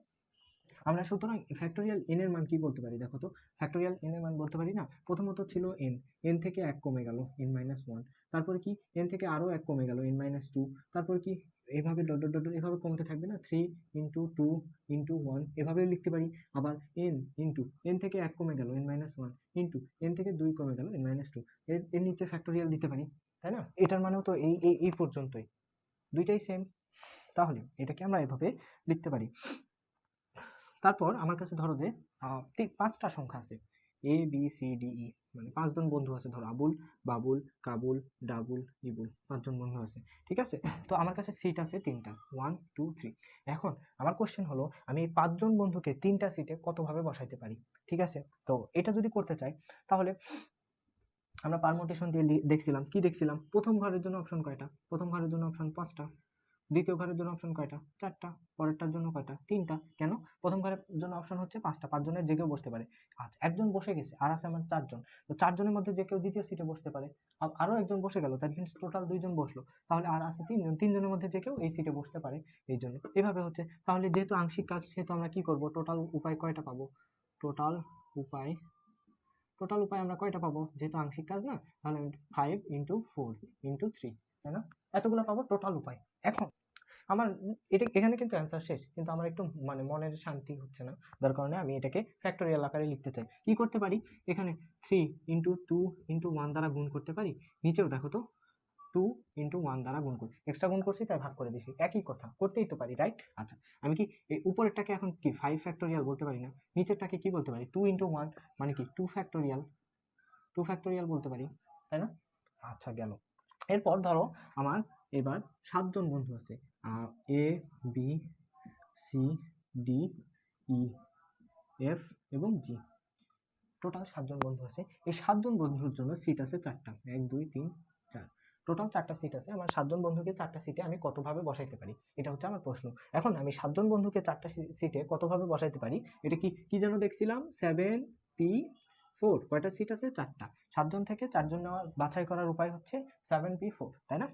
আমরা সুতরাং ফ্যাক্টোরিয়াল n এর মান কি বলতে পারি, দেখো তো, ফ্যাক্টোরিয়াল n এর মান বলতে পারি না, প্রথমত ছিল n থেকে 1 কমে গেল n-1, তারপরে কি n থেকে আরো 1 কমে গেল n-2, তারপর কি এভাবে ডট ডট ডট এভাবে কমতে থাকবে না, 3 × 2 × 1 এভাবেও লিখতে পারি। আবার n থেকে 1 কমে গেল n-1 ইন্টু n থেকে 2 কমে গেল n-2, এর নিচে ফ্যাক্টোরিয়াল দিতে পারি, তাই না? এটার মানেও তো এই পর্যন্তই, দুইটাই সেম। তাহলে এটাকে আমরা এভাবে লিখতে পারি। তারপর আমার কাছে ধরো যে 5টা সংখ্যা আছে, এ বি সি ডি ই, মানে 5জন বন্ধু আছে, ধরো আবুল, বাবুল, কাবুল, ডাবুল, ইবুল, 5জন বন্ধু আছে, ঠিক আছে? তো আমার কাছে সিট আছে 3টা, 1 2 3। এখন আমার কোশ্চেন হলো আমি এই 5জন বন্ধুকে 3টা সিটে কতভাবে বসাইতে পারি, ঠিক আছে? তো এটা যদি করতে চাই তাহলে আমরা পারমুটেশন দিয়ে দেখছিলাম, কি দেখছিলাম, প্রথম ঘরের জন্য অপশন কয়টা, প্রথম ঘরের জন্য অপশন 5টা, দ্বিতীয় ঘরের জন্য অপশন কয়টা, 4টা, পরেরটার জন্য কয়টা, 3টা। কেন, প্রথম ঘরের জন্য অপশন হচ্ছে 5টা, 5 জনের যে কেউ বসতে পারে। আচ্ছা, একজন বসে গেছে, আর আছে আমার 4জন, তো 4জনের মধ্যে যে কেউ দ্বিতীয় সিটে বসতে পারে। আরো একজন বসে গেল, তার মিন্স টোটাল 2জন বসলো, তাহলে আর আছে 3জন, 3জনের মধ্যে যে কেউ এই সিটে বসতে পারে, এই জন্য এভাবে হচ্ছে। তাহলে যেহেতু আংশিক কাজ, সেহেতু আমরা কি করব, টোটাল উপায় কয়টা পাবো, টোটাল উপায় আমরা কয়টা পাবো, যেহেতু আংশিক কাজ না, তাহলে 5 × 4 × 3, তাই না? এতগুলো পাবো টোটাল উপায়। এখন আমার এখানে কিন্তু অ্যান্সার শেষ, কিন্তু আমার একটু মানে মনের শান্তি হচ্ছে না, যার কারণে আমি এটাকে ফ্যাক্টোরিয়াল আকারে লিখতে চাই। কি করতে পারি, এখানে 3 × 2 × 1 দ্বারা গুণ করতে পারি, নিচেও দেখো তো 2 × 1 দ্বারা গুণ করি, এক্সট্রা গুণ করছি তাই ভাগ করে দিছি, একই কথা, করতেই তো পারি, রাইট? আচ্ছা, আমি কি এই উপরেরটাকে এখন কি 5 ফ্যাক্টোরিয়াল বলতে পারি না, নিচেরটাকে কি বলতে পারি, 2 × 1 মানে কি 2 ফ্যাক্টোরিয়াল বলতে পারি, তাই না? আচ্ছা, গেল। এরপর ধরো আমার এবার 7জন বন্ধু আছে, A B C D E F এবং জি, টোটাল 7জন বন্ধু আছে। এই 7জন বন্ধুর জন্য সিট আছে 4টা, 1 2 3 4, টোটাল 4টা সিট আছে। আমার 7জন বন্ধুকে 4টা সিটে আমি কতভাবে বসাইতে পারি, এটা হচ্ছে আমার প্রশ্ন। এখন আমি 7জন বন্ধুকে 4টা সিটে কতভাবে বসাইতে পারি, এটা কি কি যেন দেখছিলাম, 7p4, কয়টা সিট আছে, 4টা। 7জন থেকে 4জন নেওয়ার বাছাই করার উপায় হচ্ছে 7p4, তাই না?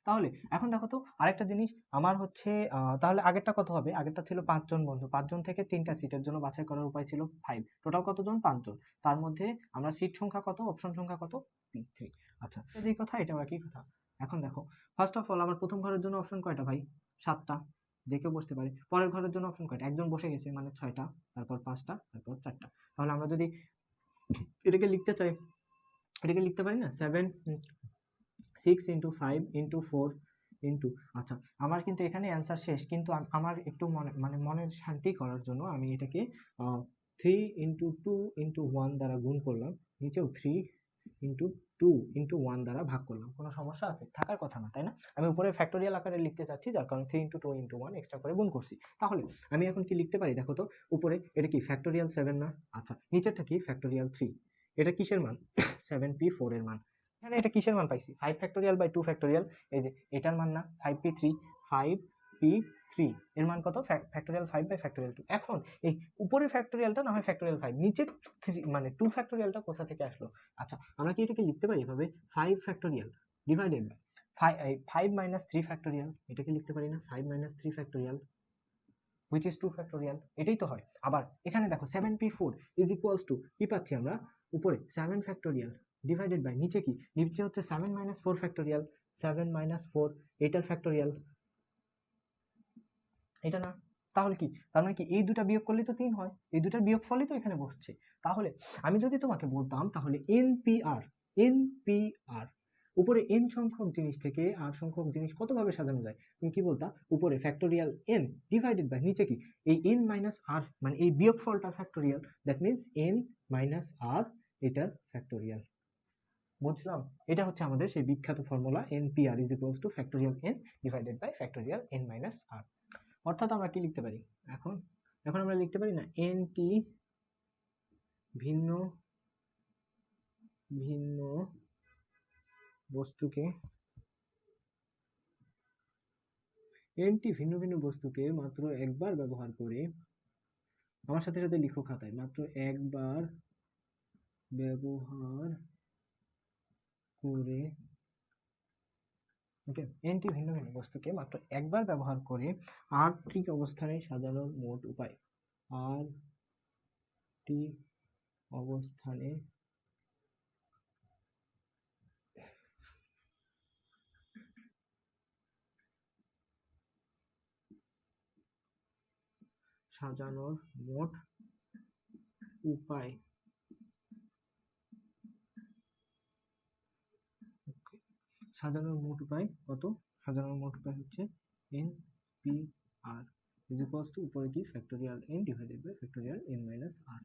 তাহলে এখন দেখো তো আরেকটা জিনিস, আমার হচ্ছে তাহলে আগেরটা কত হবে, আগেরটা ছিল 5জন বন্ধু, 5জন থেকে 3টা সিটের জন্য বাছাই করার উপায় ছিল 5, টোটাল কতজন, 5জন। তার মধ্যে আমরা সিট সংখ্যা কত, অপশন সংখ্যা কত, p3। আচ্ছা, এই কথা, এটাও একই কথা। এখন দেখো, ফার্স্ট অফ অল আমার প্রথম ঘরের জন্য অপশন কয়টা ভাই, 7টা, যে কেউ বসতে পারে। পরের ঘরের জন্য অপশন কয়টা, একজন বসে গেছে মানে 6টা, তারপর 5টা, তারপর 4টা। তাহলে আমরা যদি এটাকে লিখতে চাই, এটাকে লিখতে পারি না, 6 × 5 × 4 ইন্টু, আচ্ছা আমার কিন্তু এখানে অ্যান্সার শেষ, কিন্তু আমার একটু মনের শান্তি করার জন্য আমি এটাকে 3 × 2 × 1 দ্বারা গুণ করলাম, নিচেও 3 × 2 × 1 দ্বারা ভাগ করলাম। কোনো সমস্যা আছে, থাকার কথা না, তাই না? আমি উপরে ফ্যাক্টোরিয়াল আকারে লিখতে চাচ্ছি, যার কারণে 3 × 2 × 1 এক্সট্রা করে গুণ করছি। তাহলে আমি এখন কি লিখতে পারি দেখো তো, উপরে এটা কি ফ্যাক্টোরিয়াল 7 না, আচ্ছা নিচেরটা কি ফ্যাক্টোরিয়াল 3, এটা কিসের মান, 7p4 এর মান। এখানে এটা কিসের মান পাইছি, 5 ফ্যাক্টোরিয়াল বাই 2 ফ্যাক্টোরিয়াল, এই যে এটার মান না, 5p3 এর মান কত, ফ্যাক্টোরিয়াল 5 বাই ফ্যাক্টোরিয়াল 2। এখন এই উপরের ফ্যাক্টোরিয়ালটা না হয় ফ্যাক্টোরিয়াল 5, নিচের 3 মানে 2 ফ্যাক্টোরিয়ালটা কোথা থেকে আসলো। আচ্ছা আমরা কি এটাকে লিখতে পারি এভাবে, 5 factorial divided by 5 minus 3 factorial, এটাকে লিখতে পারি না, 5 minus 3 factorial which is 2 factorial, এটাই তো হয়। আবার এখানে দেখো 7p4 is equals to কি পাচ্ছি আমরা, উপরে 7 ফ্যাক্টোরিয়াল ডিভাইডেড বাই নিচে কি, নিচে হচ্ছে 7 মাইনাস 4 ফ্যাক্টোরিয়াল, 7 মাইনাস 4 এটার ফ্যাক্টোরিয়াল, এটা না, তাহলে কি, তার মানে কি এই দুটা বিয়োগ করলে তো 3 হয়, এই দুটার বিয়োগফলই তো এখানে বসছে। তাহলে আমি যদি তোমাকে বলতাম, তাহলে এনপিআর উপরে n সংখ্যক জিনিস থেকে r সংখ্যক জিনিস কতভাবে সাজানো যায়, তুমি কি বলতা, উপরে ফ্যাক্টোরিয়াল n ডিভাইডেড বাই নিচে কি, এই n মাইনাস r মানে এই বিয়োগফলটার factorial, that means n minus r এটার ফ্যাক্টোরিয়াল। বুঝলাম, এটা হচ্ছে আমাদের সেই বিখ্যাত formula, npr is equals to factorial n divided by factorial n minus r। অর্থাৎ আমরা কি লিখতে পারি, এখন এখন আমরা লিখতে পারি না, nt ভিন্ন ভিন্ন বস্তুকে, nt ভিন্ন ভিন্ন বস্তুকে মাত্র একবার ব্যবহার করে, আমার সাথে সাথে লিখো খাতায়, মাত্র একবার ব্যবহার করে, ওকে, nt ভিন্ন ভিন্ন বস্তুকে মাত্র একবার ব্যবহার করে rটি অবস্থানে সাজানোর মোট উপায়, rটি অবস্থানে সাজানোর মোট উপায়, সাজানোর মোট উপায় কত, সাজানোর মোট উপায় হচ্ছে npr is equals to উপরে কি factorial n divided by factorial n minus r।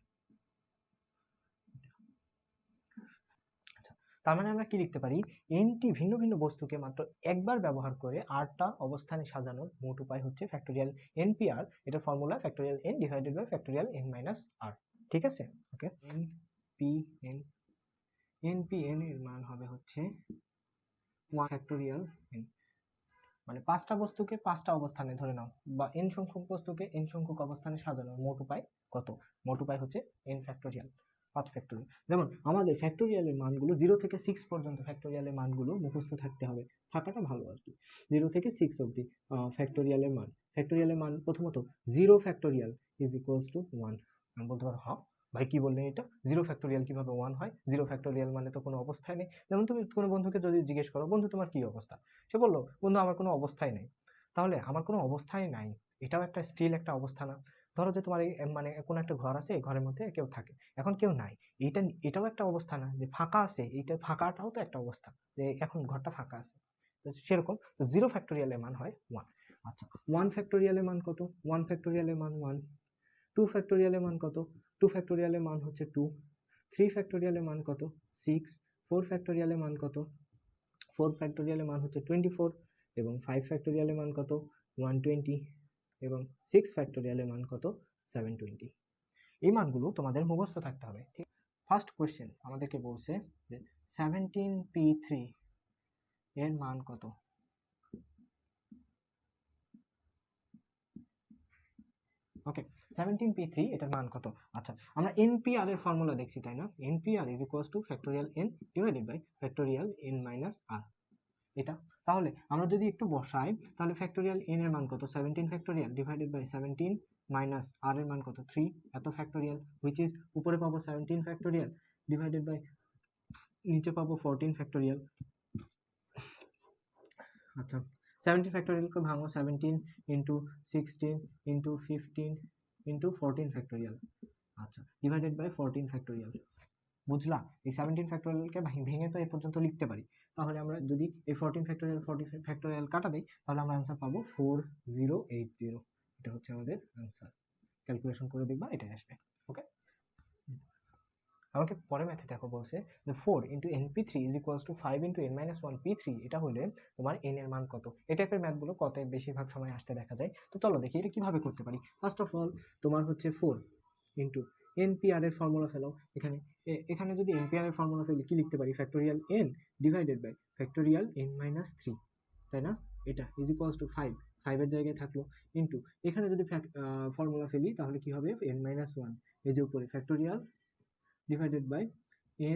তার মানে আমরা কি লিখতে পারি, nটি ভিন্ন ভিন্ন বস্তুকে মাত্র একবার ব্যবহার করে rটা অবস্থানে সাজানোর মোট উপায় হচ্ছে ফ্যাক্টোরিয়াল npr, এটা formula factorial n divided by factorial n minus r, ঠিক আছে? ওকে, npn এর মান হবে হচ্ছে 1 ফ্যাক্টোরিয়াল n, মানে 5টা বস্তুকে 5টা অবস্থানে ধরে নাও, বা n সংখ্যক বস্তুকে n সংখ্যক অবস্থানে সাজানোর মোট উপায় কত, মোট উপায় হচ্ছে n ফ্যাক্টোরিয়াল, 5 ফ্যাক্টোরিয়াল। যেমন আমাদের ফ্যাক্টোরিয়ালের মানগুলো 0 থেকে 6 পর্যন্ত ফ্যাক্টোরিয়ালের মানগুলো মুখস্থ থাকতে হবে, থাকাটা ভালো আর কি। 0 থেকে 6 অবধি ফ্যাক্টোরিয়ালের মান প্রথমত 0 ফ্যাক্টোরিয়াল ইজ ইকুয়ালস টু 1। আমি বলতে পারো, হ্যাঁ ভাই কি বললেন এটা, 0 ফ্যাক্টোরিয়াল কিভাবে 1 হয়, 0 ফ্যাক্টোরিয়াল মানে তো কোনো অবস্থায় নেই। যেমন তুমি কোনো বন্ধুকে যদি জিজ্ঞেস করো, বন্ধু তোমার কি অবস্থা, সে বললো বন্ধু আমার কোনো অবস্থাই নেই। তাহলে আমার কোনো অবস্থাই নাই, এটাও একটা স্টিল একটা অবস্থা না। ধরো যে তোমার মানে কোনো একটা ঘর আছে, এই ঘরের মধ্যে কেউ থাকে, এখন কেউ নাই, এটাও একটা অবস্থা না, যে ফাঁকা আছে, এইটা ফাঁকাটাও তো একটা অবস্থা, যে এখন ঘরটা ফাঁকা আছে। সেরকম 0 ফ্যাক্টোরিয়ালের মান হয় 1। আচ্ছা 1 ফ্যাক্টোরিয়ালের মান কত, 1 ফ্যাক্টোরিয়ালের মান 1। 2 ফ্যাক্টোরিয়ালের মান কত, 2 ফ্যাক্টোরিয়ালের মান হচ্ছে 2। 3 ফ্যাক্টোরিয়ালের মান কত, 6। 4 ফ্যাক্টোরিয়ালের মান কত, 4 ফ্যাক্টোরিয়ালের মান হচ্ছে 24। এবং 5 ফ্যাক্টোরিয়ালের মান কত 120 এবং 6 ফ্যাক্টোরিয়ালের মান কত 720। এই মানগুলো তোমাদের মুখস্থ থাকতে হবে। ঠিক, ফার্স্ট কোয়েশ্চেন আমাদেরকে বলছে যে 17p3 এর মান কত। ওকে, 17p3 এটার মান কত। আচ্ছা, আমরা npr এর ফর্মুলা দেখছি তাই না, npr is equals to factorial n divided by factorial n minus r। এটা তাহলে আমরা যদি একটু বসাই তাহলে ফ্যাক্টোরিয়াল n এর মান কত 17 factorial divided by 17 minus r এর মান কত 3 এত ফ্যাক্টোরিয়াল, হুইচ ইজ উপরে পাবো 17 ফ্যাক্টোরিয়াল ডিভাইডেড বাই নিচে পাবো 14 ফ্যাক্টোরিয়াল। আচ্ছা, 17 ফ্যাক্টোরিয়ালকে ভাঙো 17 ইন্টু 16 ইন্টু 15 ইন্টু 14 ফ্যাক্টোরিয়াল। আচ্ছা, ডিভাইডেড বাই 14 ফ্যাক্টোরিয়াল। বুঝলা, এই 17 ফ্যাক্টোরিয়ালকে ভেঙে তো এই পর্যন্ত লিখতে পারি। তাহলে আমরা যদি এই 14 ফ্যাক্টোরিয়াল কাটা দেই তাহলে আমরা আনসার পাবো 4080। এটা হচ্ছে আমাদের আনসার। ক্যালকুলেশন করে দেখবা এটাই আসবে। ওকে, আমাকে পরে ম্যাথে দেখো বলছে যে 4 into np3 is equals two 5 into n minus 1 p3। এটা হলে তোমার n এর মান কত। এই টাইপের ম্যাথগুলো কত বেশিরভাগ সময় আসতে দেখা যায়। তো চলো দেখি এটা কিভাবে করতে পারি। ফার্স্ট অফ অল তোমার হচ্ছে 4 ইন্টু npr এর ফর্মুলা ফেলাও। এখানে যদি npr এর ফর্মুলা ফেলি কি লিখতে পারি, factorial n divided by factorial n minus 3, তাই না। এটা ইজ ইকুয়ালস টু 5, 5 এর জায়গায় থাকলো ইন্টু এখানে যদি ফর্মুলা ফেলি তাহলে কি হবে n মাইনাস 1 এই যে উপরে factorial divided by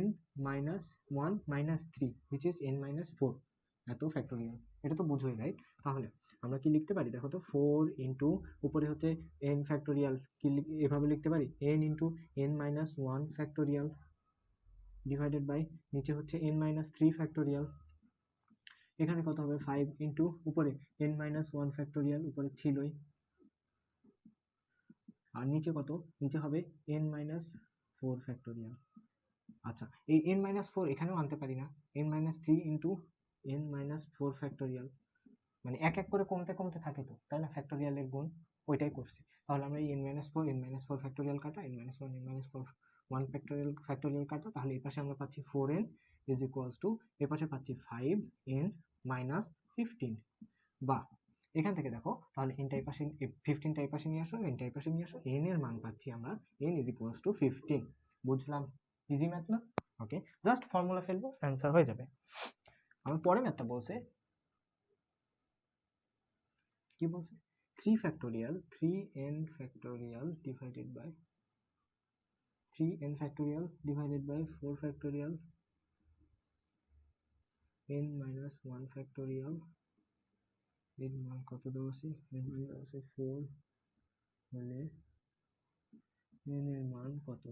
n minus 1 minus 3 which is n minus 4 এত ফ্যাক্টোরিয়াল। এটা তো বুঝোই, রাইট। তাহলে আমরা কি লিখতে পারি দেখো তো, 4 ইন্টু উপরে হচ্ছে n ফ্যাক্টোরিয়াল, কি এভাবে লিখতে পারি n into n minus 1 factorial divided by নিচে হচ্ছে n মাইনাস 3 ফ্যাক্টোরিয়াল। এখানে কত হবে 5 ইন্টু উপরে n মাইনাস 1 ফ্যাক্টোরিয়াল, উপরে ছিলই, আর নিচে কত, নিচে হবে n মাইনাস 4 ফ্যাক্টোরিয়াল। আচ্ছা, এই n মাইনাস 4 এখানেও আনতে পারি না, n minus 3 into n minus 4 factorial, মানে এক এক করে কমতে কমতে থাকে তো, তাই না, ফ্যাক্টোরিয়ালের গুণ ওইটাই করছি। তাহলে আমরা এই n মাইনাস 4 ফ্যাক্টোরিয়াল কাটা, n minus 1 n minus 4 1 factorial কাটা, তাহলে এই পাশে আমরা পাচ্ছি 4n ইজ ইকুয়ালস টু এই পাশে পাচ্ছি 5n মাইনাস 15। বা এখান থেকে দেখো তাহলে n টাই পাশে 15 টাই পাশে নিয়ে আসো, n টাই পাশে নিয়ে আসো, n এর মান পাচ্ছি আমরা n ইজ ইকুয়ালস টু 15। বুঝলাম, ইজি ম্যাথ না। ওকে, জাস্ট ফর্মুলা ফেলবো, অ্যান্সার হয়ে যাবে। আমার পরে ম্যাথটা বলছে কি বলছে 3 factorial 3n factorial divided by 3n factorial divided by 4 factorial n minus 1 factorial. এর মান কত দেওয়া আছে, এর মান দেওয়া আছে 4 হলে n এর মান কত।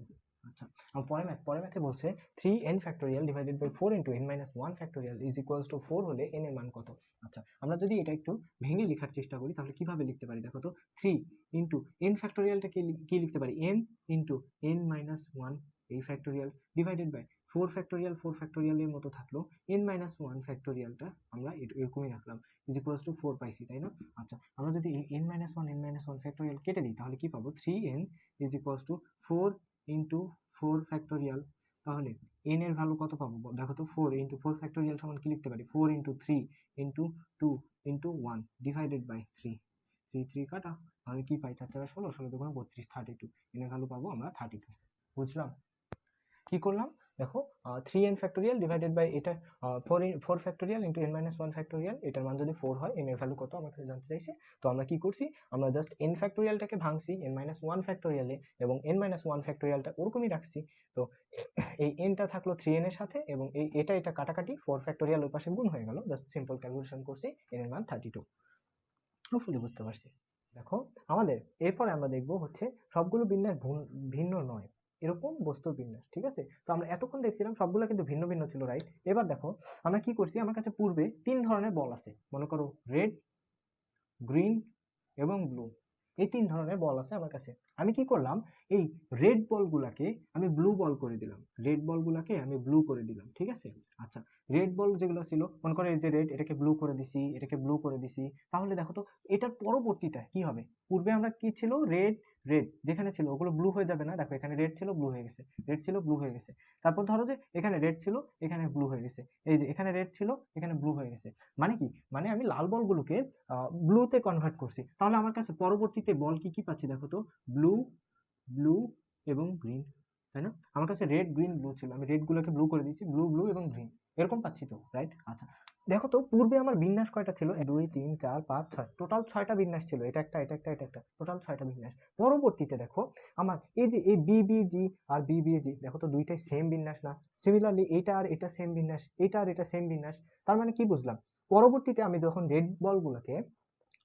আচ্ছা, পরে ম্যাথে বলছে 3n factorial divided by 4 into n minus 1 factorial is equals to 4 হলে n এর মান কত। আচ্ছা, আমরা যদি এটা একটু ভেঙে লেখার চেষ্টা করি তাহলে কিভাবে লিখতে পারি দেখো তো, 3 ইন্টু n ফ্যাক্টোরিয়ালটা কি লিখতে পারি, n ইন্টু n মাইনাস 1 এই ফ্যাক্টোরিয়াল ডিভাইডেড বাই 4 ফ্যাক্টোরিয়ালের মতো থাকলো, n মাইনাস 1 ফ্যাক্টোরিয়ালটা আমরা এরকমই রাখলাম ইজ ইকুয়ালস টু 4 পাইছি, তাই না। আচ্ছা, আমরা যদি এই n মাইনাস 1 ফ্যাক্টোরিয়াল কেটে দিই তাহলে কি পাবো, 3n is equals to 4 into 4 factorial. তাহলে n এর ভ্যালু কত পাবো দেখো তো, 4 ইন্টু 4 ফ্যাক্টোরিয়াল সমান কি লিখতে পারি, 4 into 3 into 2 into 1 divided by 3, 3 কাটা, তাহলে কি পাই 4 4 16, 16 দুগুণ 32, 32। n এর ভ্যালু পাবো আমরা 32। বুঝলাম, কি করলাম দেখো, 3n ফ্যাক্টোরিয়াল ডিভাইডেড বাই এটা 4 factorial into n minus 1 factorial, এটার মান যদি 4 হয় n এর ভ্যালু কত আমাকে জানতে চাইছে। তো আমরা কি করছি, আমরা জাস্ট n ফ্যাক্টোরিয়ালটাকে ভাঙছি n মাইনাস 1 ফ্যাক্টোরিয়ালে এবং n মাইনাস 1 ফ্যাক্টোরিয়ালটা ওরকমই রাখছি। তো এই nটা থাকলো 3n এর সাথে এবং এটা কাটাকাটি 4 ফ্যাক্টোরিয়াল ওই পাশে গুণ হয়ে গেল, জাস্ট সিম্পল ক্যালকুলেশন করছি, n এর মান 32। হোপফুলি বুঝতে পারছি। দেখো আমাদের এরপরে আমরা দেখবো হচ্ছে সবগুলো বিন্যাস ভিন্ন নয়, এরকম বস্তুর বিন্যাস, ঠিক আছে। তো আমরা এতক্ষণ দেখছিলাম সবগুলো কিন্তু ভিন্ন ভিন্ন ছিল, রাইট। এবার দেখো আমরা কি করছি, আমার কাছে পূর্বে 3 ধরনের বল আছে, মনে করো রেড, গ্রিন এবং ব্লু, এই 3 ধরনের বল আছে আমার কাছে। আমি কি করলাম, এই রেড বলগুলাকে আমি ব্লু বল করে দিলাম, রেড বলগুলাকে আমি ব্লু করে দিলাম, ঠিক আছে। আচ্ছা, রেড বল যেগুলো ছিল মনে করো এই যে রেড, এটাকে ব্লু করে দিছি, এটাকে ব্লু করে দিছি। তাহলে দেখো তো এটার পরবর্তীটা কি হবে, পূর্বে আমরা কি ছিল, রেড রেড যেখানে ছিল ওগুলো ব্লু হয়ে যাবে না, দেখো এখানে রেড ছিল ব্লু হয়ে গেছে, রেড ছিল ব্লু হয়ে গেছে। তারপর ধরো যে এখানে রেড ছিল এখানে ব্লু হয়ে গেছে, এই যে এখানে রেড ছিল এখানে ব্লু হয়ে গেছে। মানে কি, মানে আমি লাল বলগুলোকে ব্লুতে কনভার্ট করছি। তাহলে আমার কাছে পরবর্তীতে বল কি কি পাচ্ছি দেখো তো, ব্লু, ব্লু এবং গ্রিন, তাই না? আমার কাছে রেড গ্রিন ব্লু ছিল, আমি রেড গুলোকে ব্লু করে দিয়েছি, ব্লু ব্লু এবং গ্রিন, এরকম পাচ্ছি তো, রাইট? আচ্ছা, দেখো তো পূর্বে আমার বিন্যাস কয়টা ছিল, 2 3 4 5 6, টোটাল 6টা বিন্যাস ছিল, এটা একটা এটা একটা এটা একটা, টোটাল 6টা বিন্যাস। পরবর্তীতে দেখো আমার এই যে এই বিবিজি আর বিবিজি, দেখো তো দুইটাই সেম বিন্যাস না? সিমিলারলি এটা আর এটা সেম বিন্যাস, এটা আর এটা সেম বিন্যাস। তার মানে কি বুঝলাম, পরবর্তীতে আমি যখন রেড বলগুলোকে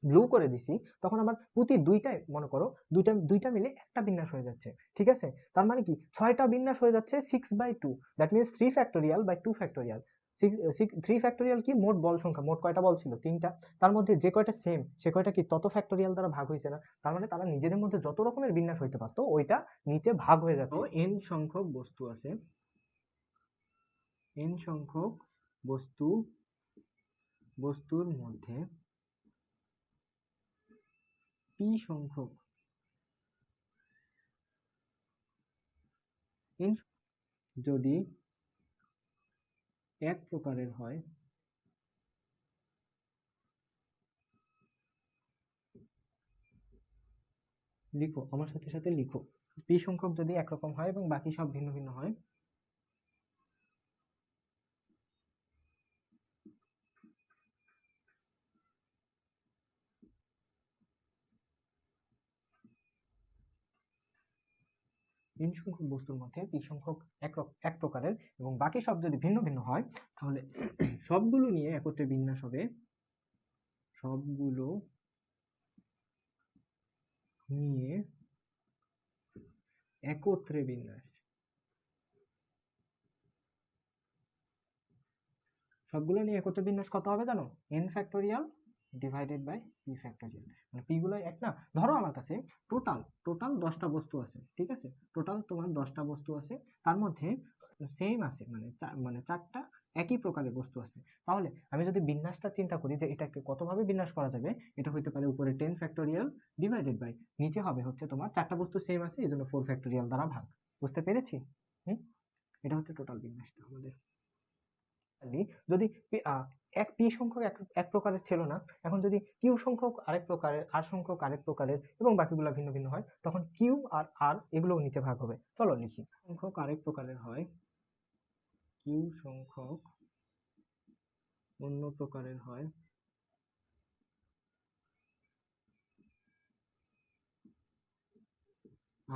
ব্লু করে দিছি তখন আমার প্রতি দুইটাই মনে করো দুইটা দুইটা মিলে একটা বিন্যাস হয়ে যাচ্ছে, ঠিক আছে? তার মানে কি 6টা বিন্যাস হয়ে যাচ্ছে 6/2, that means 3 factorial by 2 factorial. 3 factorial কি, মোট বল সংখ্যা, মোট কয়টা বল ছিল 3টা, তার মধ্যে যে কয়টা সেম সে কয়টা কি তত ফ্যাক্টোরিয়াল দ্বারা ভাগ হয়েছে না? তার মানে তারা নিজেদের মধ্যে যত রকমের বিন্যাস হইতে পারতো ওইটা নিচে ভাগ হয়ে যাচ্ছে। n সংখ্যক বস্তু আছে, n সংখ্যক বস্তুর মধ্যে p সংখ্যক n যদি এক প্রকারের হয়, লিখো আমার সাথে সাথে লিখো, p সংখ্যক যদি একরকম হয় এবং বাকি সব ভিন্ন ভিন্ন হয়, n সংখ্যক বস্তুর মধ্যে p সংখ্যক এক প্রকারের এবং বাকি সব যদি ভিন্ন ভিন্ন হয়, তাহলে সবগুলো নিয়ে একত্রে বিন্যাস হবে, সবগুলো নিয়ে একত্রে বিন্যাস, সবগুলো নিয়ে একত্রে বিন্যাস কত হবে জানো? n factorial divided by p factorial. মানে p গুলো এক না, ধরো আমার কাছে টোটাল 10টা বস্তু আছে, ঠিক আছে? টোটাল তোমার 10টা বস্তু আছে, তার মধ্যে সেম আছে, মানে 4টা একই প্রকারের বস্তু আছে। তাহলে আমি যদি বিন্যাসটা চিন্তা করি যে এটাকে কতভাবে বিন্যাস করা যাবে, এটা হইতে পারে উপরে 10 ফ্যাক্টোরিয়াল ডিভাইডেড বাই, নিচে হবে হচ্ছে তোমার 4টা বস্তু সেম আছে এই জন্য 4 ফ্যাক্টোরিয়াল দ্বারা ভাগ। বুঝতে পেরেছি? এটা হচ্ছে টোটাল বিন্যাসটা আমাদের। যদি এক পি সংখ্যক এক প্রকারের ছিল না, এখন যদি কিউ সংখ্যক আরেক প্রকারের, আর সংখ্যক আরেক প্রকারের এবং বাকিগুলো ভিন্ন ভিন্ন হয়, তখন কিউ আর আর এগুলো নিচে ভাগ হবে। চলো লিখি, সংখ্যক আরেক প্রকারের হয়, কিউ সংখ্যক অন্য প্রকারের হয়,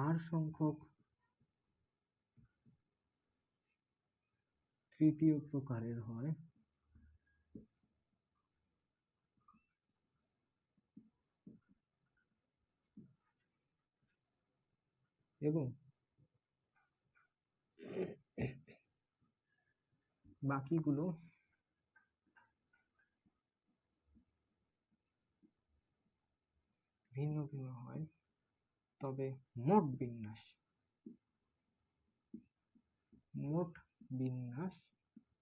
আর সংখ্যক তৃতীয় প্রকারের হয়, এবং বাকিগুলো ভিন্ন ভিন্ন হয়, তবে মোট বিন্যাস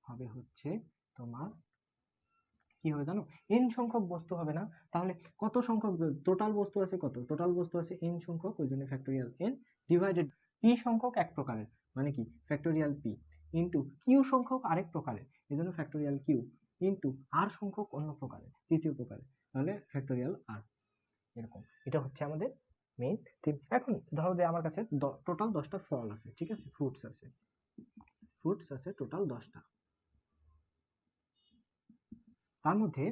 হবে হচ্ছে তোমার কি হবে জানো? n সংখ্যক বস্তু হবে না, তাহলে কত সংখ্যক টোটাল বস্তু আছে, কত টোটাল বস্তু আছে n সংখ্যক, ওই জন্য ফ্যাক্টোরিয়াল n ডিভাইডেড p সংখ্যক এক প্রকারের, মানে কি ফ্যাক্টোরিয়াল p, ইনটু কিউ সংখ্যক আরেক প্রকারের, এই জন্য ফ্যাক্টোরিয়াল কিউ, ইনটু আর সংখ্যক অন্য প্রকারের, তৃতীয় প্রকারের, তাহলে ফ্যাক্টোরিয়াল আর। এরকম, এটা হচ্ছে আমাদের মেইন থিম। এখন ধরো যে আমার কাছে টোটাল 10টা ফল আছে, ঠিক আছে? ফ্রুটস আছে টোটাল 10টা, তার মধ্যে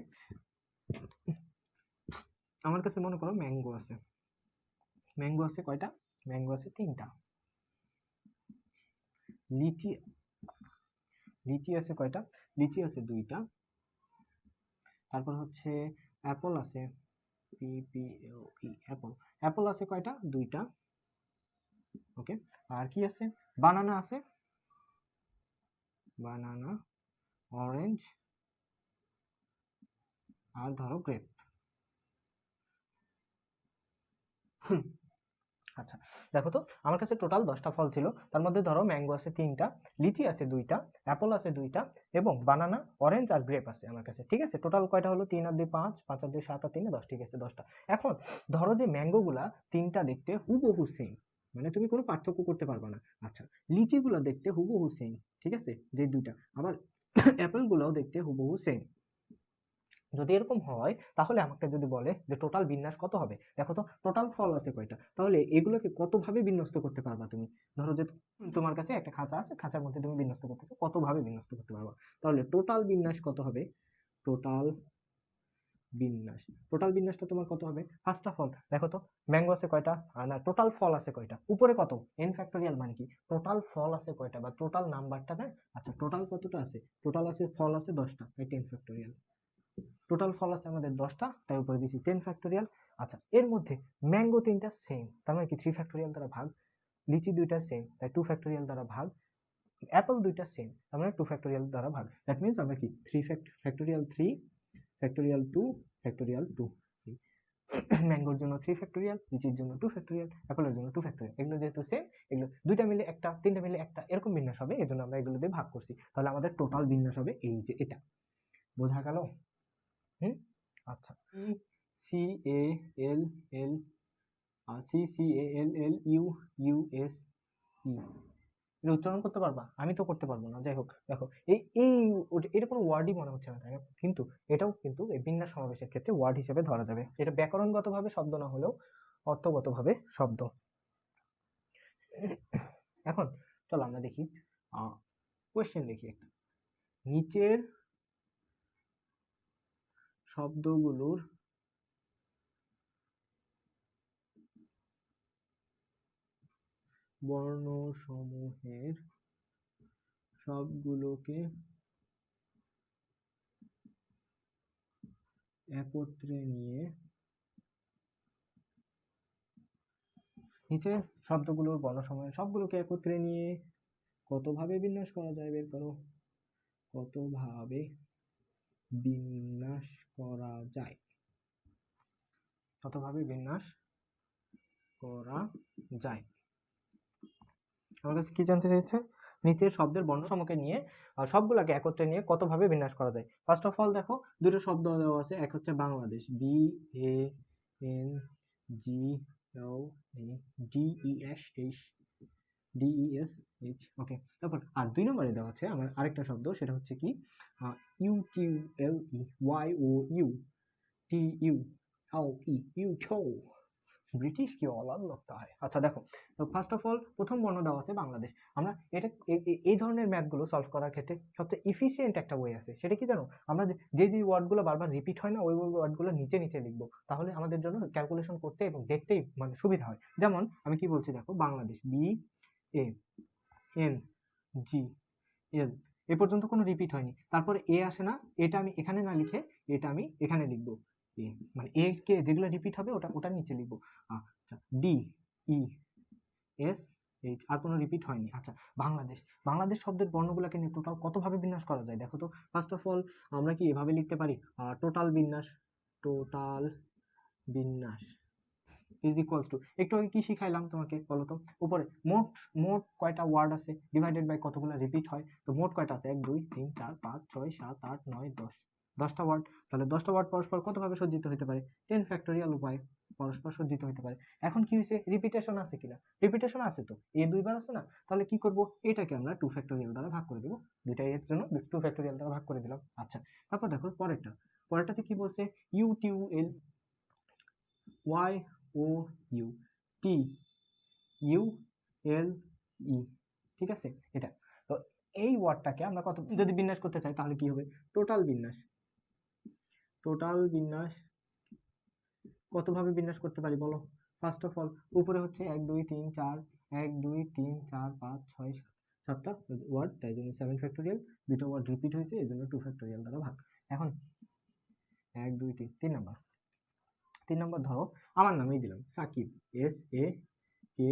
আমার কাছে মনে করো ম্যাঙ্গো আছে কয়টা? ম্যাঙ্গো আছে 3টা। লিচি আছে কয়টা? লিচি আছে 2টা। তারপর হচ্ছে অ্যাপল আছে, অ্যাপল আছে কয়টা? 2টা। ওকে, আর কি আছে? বানানা আছে, অরেঞ্জ, আর ধরো গ্রেপ। আচ্ছা দেখো তো আমার কাছে টোটাল 10টা ফল ছিল, তার মধ্যে ধরো ম্যাঙ্গো আছে 3টা, লিচি আছে 2টা, অ্যাপল আছে 2টা, এবং বানানা, অরেঞ্জ আর গ্রেপ আছে আমার কাছে। ঠিক আছে, টোটাল কয়টা হলো? 3 আর 2 5, 5 আর 2 7 আর 3 10। ঠিক আছে 10টা। এখন ধরো যে ম্যাঙ্গো গুলা 3টা দেখতে হুবহু সেম, মানে তুমি কোনো পার্থক্য করতে পারবা না। আচ্ছা, লিচি গুলা দেখতে হুবহু সেম, ঠিক আছে, যে 2টা। আবার অ্যাপেল গুলাও দেখতে হুবহু সেম। যদি এরকম হয় তাহলে আমাকে যদি বলে যে টোটাল বিন্যাস কত হবে, দেখো তো টোটাল ফল আছে কয়টা, তাহলে এগুলোকে কতভাবে বিন্যস্ত করতে পারবা তুমি? ধরো যে তোমার কাছে একটা খাঁচা আছে, খাঁচার মধ্যে তুমি বিন্যস্ত করতেছো, কতভাবে বিন্যস্ত করতে পারবা? তাহলে টোটাল বিন্যাস কত হবে? টোটাল বিন্যাস, টোটাল বিন্যাসটা তোমার কত হবে? ফার্স্ট অফ অল দেখো তো ম্যাঙ্গো আছে কয়টা, না টোটাল ফল আছে কয়টা, উপরে কত, এন ফ্যাক্টোরিয়াল মানে কি টোটাল ফল আছে কয়টা বা টোটাল নাম্বারটা না। আচ্ছা টোটাল কতটা আছে? টোটাল আছে ফল আছে 10টা, তাই 10 ফ্যাক্টোরিয়াল। টোটাল ফল আছে আমাদের 10টা, তাই উপরে দিছি 10 ফ্যাক্টোরিয়াল। আচ্ছা এর মধ্যে ম্যাঙ্গো 3টা সেম, তার মানে কি 3 ফ্যাক্টোরিয়াল দ্বারা ভাগ, লিচি 2টা সেম, তাই 2 ফ্যাক্টোরিয়াল দ্বারা ভাগ, অ্যাপল 2টা সেম, তার মানে 2 ফ্যাক্টোরিয়াল দ্বারা ভাগ। দ্যাট মিন্স আমরা কি 3 ফ্যাক্টোরিয়াল 3 ফ্যাক্টোরিয়াল 2 ফ্যাক্টোরিয়াল 2। ম্যাঙ্গোর জন্য 3 ফ্যাক্টোরিয়াল, লিচির জন্য 2 ফ্যাক্টোরিয়াল, অ্যাপলের জন্য 2 ফ্যাক্টোরিয়াল। এগুলো যেহেতু সেম, এগুলো 2টা মিলে একটা, 3টা মিলে একটা, এরকম বিন্যাস হবে, এজন্য আমরা এগুলো দিয়ে ভাগ করছি। তাহলে আমাদের টোটাল বিন্যাস হবে এই যে এটা। বোঝা গেল? হুম, আচ্ছা। C A L L U U S E, এটা উচ্চারণ করতে পারবা? আমি তো করতে পারবো না, যাই হোক। দেখো এই এই এটা কোনো ওয়ার্ডই মনে হচ্ছে না, তাই না? কিন্তু এটাও কিন্তু এই বিন্যাস সমাবেশের ক্ষেত্রে ওয়ার্ড হিসেবে ধরা যাবে। এটা ব্যাকরণগতভাবে শব্দ না হলেও অর্থগতভাবে শব্দ। এখন চলো আমরা দেখি কোয়েশ্চেন দেখি একটা। নিচের শব্দগুলোর বর্ণসমূহের সবগুলোকে একত্রে নিয়ে, নিচের শব্দগুলোর বর্ণসমূহের সবগুলোকে একত্রে নিয়ে কতভাবে বিন্যাস করা যায় বের করো। কতভাবে বিন্যাস করা যায়, কতভাবে বিন্যাস করা যায়। আমার কাছে কি জানতে চাইছে? নিচের শব্দের বর্ণসমূহকে নিয়ে সবগুলাকে একত্রে নিয়ে কতভাবে বিন্যাস করা যায়। ফার্স্ট অফ অল দেখো দুটো শব্দ দেওয়া আছে, এক হচ্ছে Bangladesh, B A N G O A D E S H, DES H, okay. তারপর আর 2 নম্বরে দেওয়া আছে আমার আরেকটা শব্দ, সেটা হচ্ছে কি ইউ টিউ L E Y O U T U L E U টো। ব্রিটিশ কি অলাদ লগতা হয়। আচ্ছা দেখো, তো ফার্স্ট অফ অল প্রথম বর্ণ দেওয়া আছে বাংলাদেশ। আমরা এটা এই ধরনের ম্যাথগুলো সলভ করার ক্ষেত্রে সবচেয়ে ইফিসিয়েন্ট একটা ওয়ে আছে, সেটা কি জানো? আমরা যে যে ওয়ার্ডগুলো বারবার রিপিট হয় না, ওই ওয়ার্ডগুলো নিচে নিচে লিখবো, তাহলে আমাদের জন্য ক্যালকুলেশন করতে এবং দেখতেই মানে সুবিধা হয়। যেমন আমি কি বলছি দেখো, Bangladesh, B A N G L, A পর্যন্ত কোনো রিপিট হয়নি, তারপরে এ আসে না, এটা আমি এখানে না লিখে এটা আমি এখানে লিখবো, এ মানে এ কে যেগুলো রিপিট হবে ওটা ওটার নিচে লিখবো। আচ্ছা, ডি ই এস এইচ, আর কোনো রিপিট হয়নি। আচ্ছা, বাংলাদেশ, বাংলাদেশ শব্দের বর্ণগুলোকে নিয়ে টোটাল কতভাবে বিন্যাস করা যায় দেখো তো। ফার্স্ট অফ অল আমরা কি এভাবে লিখতে পারি, টোটাল বিন্যাস, টোটাল বিন্যাস ইজ ইকুয়ালস টু, একটু আগে কি শিখাইলাম তোমাকে বলো তো, উপরে মোট মোট কয়টা ওয়ার্ড আছে ডিভাইডেড বাই কতগুলো রিপিট হয়, তো মোট কয়টা আছে 1 2 3 4 5 6 7 8 9 10, 10টা ওয়ার্ড। তাহলে 10টা ওয়ার্ড পরস্পর কতভাবে সজ্জিত হতে পারে? 10 ফ্যাক্টোরিয়াল উপায়ে পরস্পর সজ্জিত হতে পারে। এখন কি হয়েছে, রিপিটেশন আছে কিনা? রিপিটেশন আছে, তো এ দুইবার আছে না, তাহলে কি করব, এটাকে আমরা 2 ফ্যাক্টোরিয়াল দ্বারা ভাগ করে দেব, দুইটাই এর জন্য 2 ফ্যাক্টোরিয়াল দ্বারা ভাগ করে দিলাম। আচ্ছা, তারপর দেখো পরেরটা, পরেরটাতে কি বলছে, ইউ টিউ L Y O U T U L E, ঠিক আছে এটা। তো এই ওয়ার্ডটাকে আমরা কত যদি বিন্যাস করতে চাই তাহলে কি হবে, টোটাল বিন্যাস, টোটাল বিন্যাস কতভাবে বিন্যাস করতে পারি বলো। ফার্স্ট অফ অল উপরে হচ্ছে 1 2 3 4, 1 2 3 4 5 6 7, 7টা ওয়ার্ড, তাই জন্য 7 ফ্যাক্টোরিয়াল, দুটো ওয়ার্ড রিপিট হয়েছে এই জন্য 2 ফ্যাক্টোরিয়াল দ্বারা ভাগ। এখন 1 2 3, 3 নাম্বার, 3 নাম্বার ধরো আমার নামেই দিলাম Sakib, S A K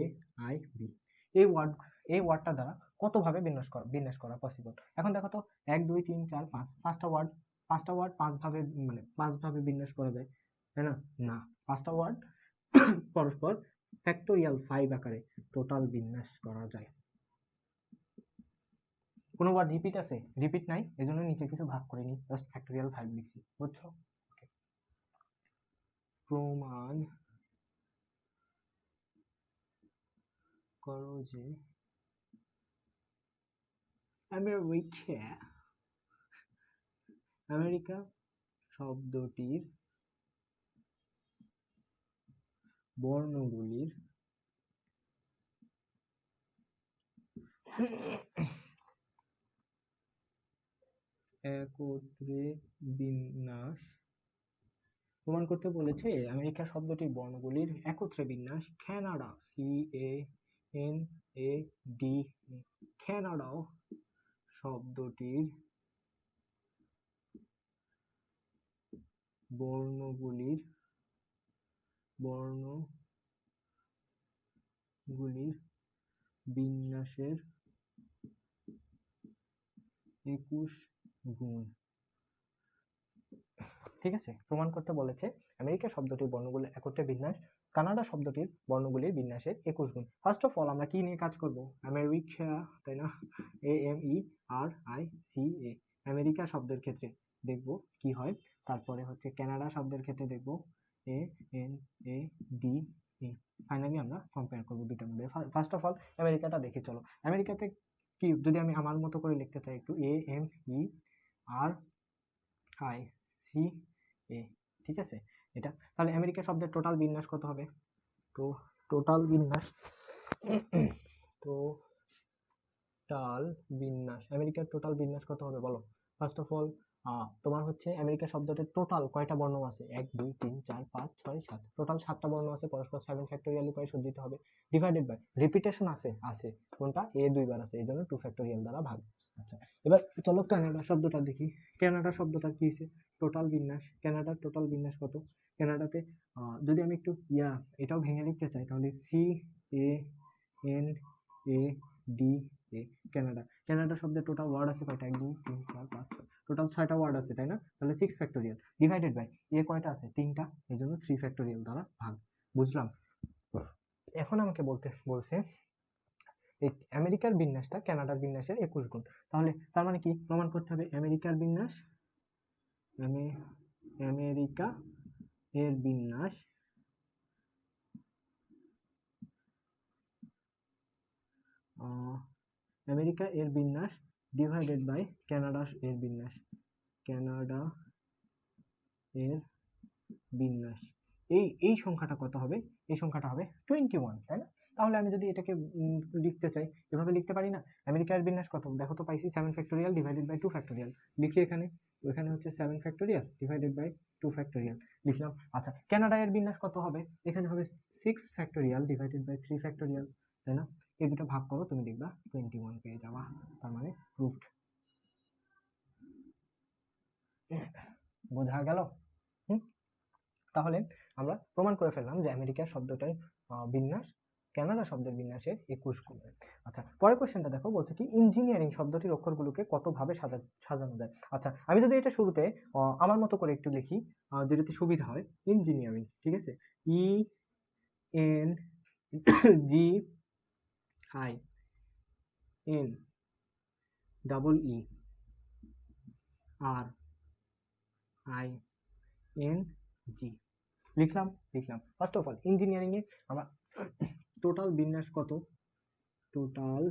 I B, এই ওয়ার্ডটা দ্বারা কতভাবে বিন্যাস করা পসিবল। এখন দেখো তো 1 2 3 4 5, পাঁচটা ওয়ার্ড 5 ভাবে, মানে 5 ভাবে বিন্যাস করা যায়, তাই না? না, 5টা ওয়ার্ড পরস্পর ফ্যাক্টোরিয়াল 5 আকারে টোটাল বিন্যাস করা যায়। কোনো বার রিপিট আছে? রিপিট নাই, এজন্য নিচে কিছু ভাগ করে নি, জাস্ট ফ্যাক্টোরিয়াল 5 লিখছি, বুঝছো? প্রমাণ করো যে আমেরিকা শব্দটির বর্ণগুলির একত্রে বিন্যাস, প্রমাণ করতে বলেছে আমেরিকা শব্দটির বর্ণগুলির একত্রে বিন্যাস কানাডা, CANADA, কানাডা শব্দটির বর্ণগুলির বিন্যাসের 21 গুণ। ঠিক আছে, প্রমাণ করতে বলেছে আমেরিকা শব্দটির বর্ণগুলির একত্রে বিন্যাস কানাডা শব্দটির বর্ণগুলির বিন্যাসের 21 গুণ। ফার্স্ট অফ অল আমরা কি নিয়ে কাজ করব? আমেরিকা, তাই না? AMERICA, আমেরিকা শব্দের ক্ষেত্রে দেখব কি হয়। তারপরে হচ্ছে কানাডা শব্দের ক্ষেত্রে দেখব ANADE। ফাইনালি আমরা কম্পেয়ার করব দুটার মধ্যে। ফার্স্ট অফ অল আমেরিকাটা দেখি, চলো। আমেরিকাতে কি, যদি আমি আমার মতো করে লিখতে চাই একটু, AMERICA, ঠিক আছে এটা। তাহলে আমেরিকা শব্দের টোটাল বিন্যাস কত হবে? তো টোটাল বিন্যাস আমেরিকার টোটাল বিন্যাস কত হবে বলো? ফার্স্ট অফ অল তোমার হচ্ছে আমেরিকা শব্দটির টোটাল কয়টা বর্ণ আছে? 1 2 3 4 5 6 7, টোটাল 7টা বর্ণ আছে, পরস্পর 7 ফ্যাক্টোরিয়াল উপায়ে সজ্জিত হবে, ডিভাইডেড বাই রিপিটেশন আছে কোনটা? A 2 বার আছে, এইজন্য 2 ফ্যাক্টোরিয়াল দ্বারা ভাগ। আচ্ছা, এবার চলো কানাডা শব্দটা দেখি। কানাডা শব্দটা কি হইছে? টোটাল বিন্যাস, কানাডার টোটাল বিন্যাস কত? কানাডাতে যদি আমি একটু এটাও ভেঙে লিখতে চাই, তাহলে CANADA, কানাডা শব্দের টোটাল ওয়ার্ড আছে কয়টা? 1 2 3 4 5 6, টোটাল 6টা ওয়ার্ড আছে, তাই না? তাহলে 6 ফ্যাক্টোরিয়াল ডিভাইডেড বাই কয়টা আছে? 3টা, এজন্য 3 ফ্যাক্টোরিয়াল দ্বারা ভাগ। বুঝলাম? এখন আমাকে বলছে এই আমেরিকার বিন্যাসটা কানাডার বিন্যাসের 21 গুণ। তাহলে তার মানে কি প্রমাণ করতে হবে? আমেরিকা এর বিন্যাস আমেরিকা এর বিন্যাস ডিভাইডেড বাই কানাডা এর বিন্যাস, এই সংখ্যাটা কত হবে? এই সংখ্যাটা হবে 21, তাই না? তাহলে আমি যদি এটাকে লিখতে চাই, এভাবে লিখতে পারি না? আমেরিকার বিন্যাস কত দেখো তো, পাইছি 7 ফ্যাক্টোরিয়াল ডিভাইডেড বাই 2 ফ্যাক্টোরিয়াল, লিখি এখানে। ওখানে হচ্ছে 7 ফ্যাক্টোরিয়াল ডিভাইডেড বাই 2 ফ্যাক্টোরিয়াল লিখলাম। আচ্ছা, কানাডা এর বিন্যাস কত হবে? এখানে হবে 6 ফ্যাক্টোরিয়াল ডিভাইডেড বাই 3 ফ্যাক্টোরিয়াল, তাই না? এই দুটো ভাগ করো, তুমি দেখবা 21 পেয়ে যাবা। তার মানে প্রুফড। বোঝা গেল? তাহলে আমরা প্রমাণ করে ফেললাম যে আমেরিকা শব্দটার বিন্যাস কানাডা শব্দের বিন্যাসের 21 গুণ। আচ্ছা, পরের কোশ্চেনটা দেখো, বলছে কি ইঞ্জিনিয়ারিং শব্দটির অক্ষরগুলোকে কত ভাবে সাজানো যায়। আচ্ছা, আমি যদি এটা শুরুতে আমার মতো করে একটু লিখি, যেটাতে সুবিধা হয়, ইঞ্জিনিয়ারিং, ঠিক আছে, ENGINEERING লিখলাম। ফার্স্ট অফ অল ইঞ্জিনিয়ারিং এ আমার টোটাল বিন্যাস কত? টোটাল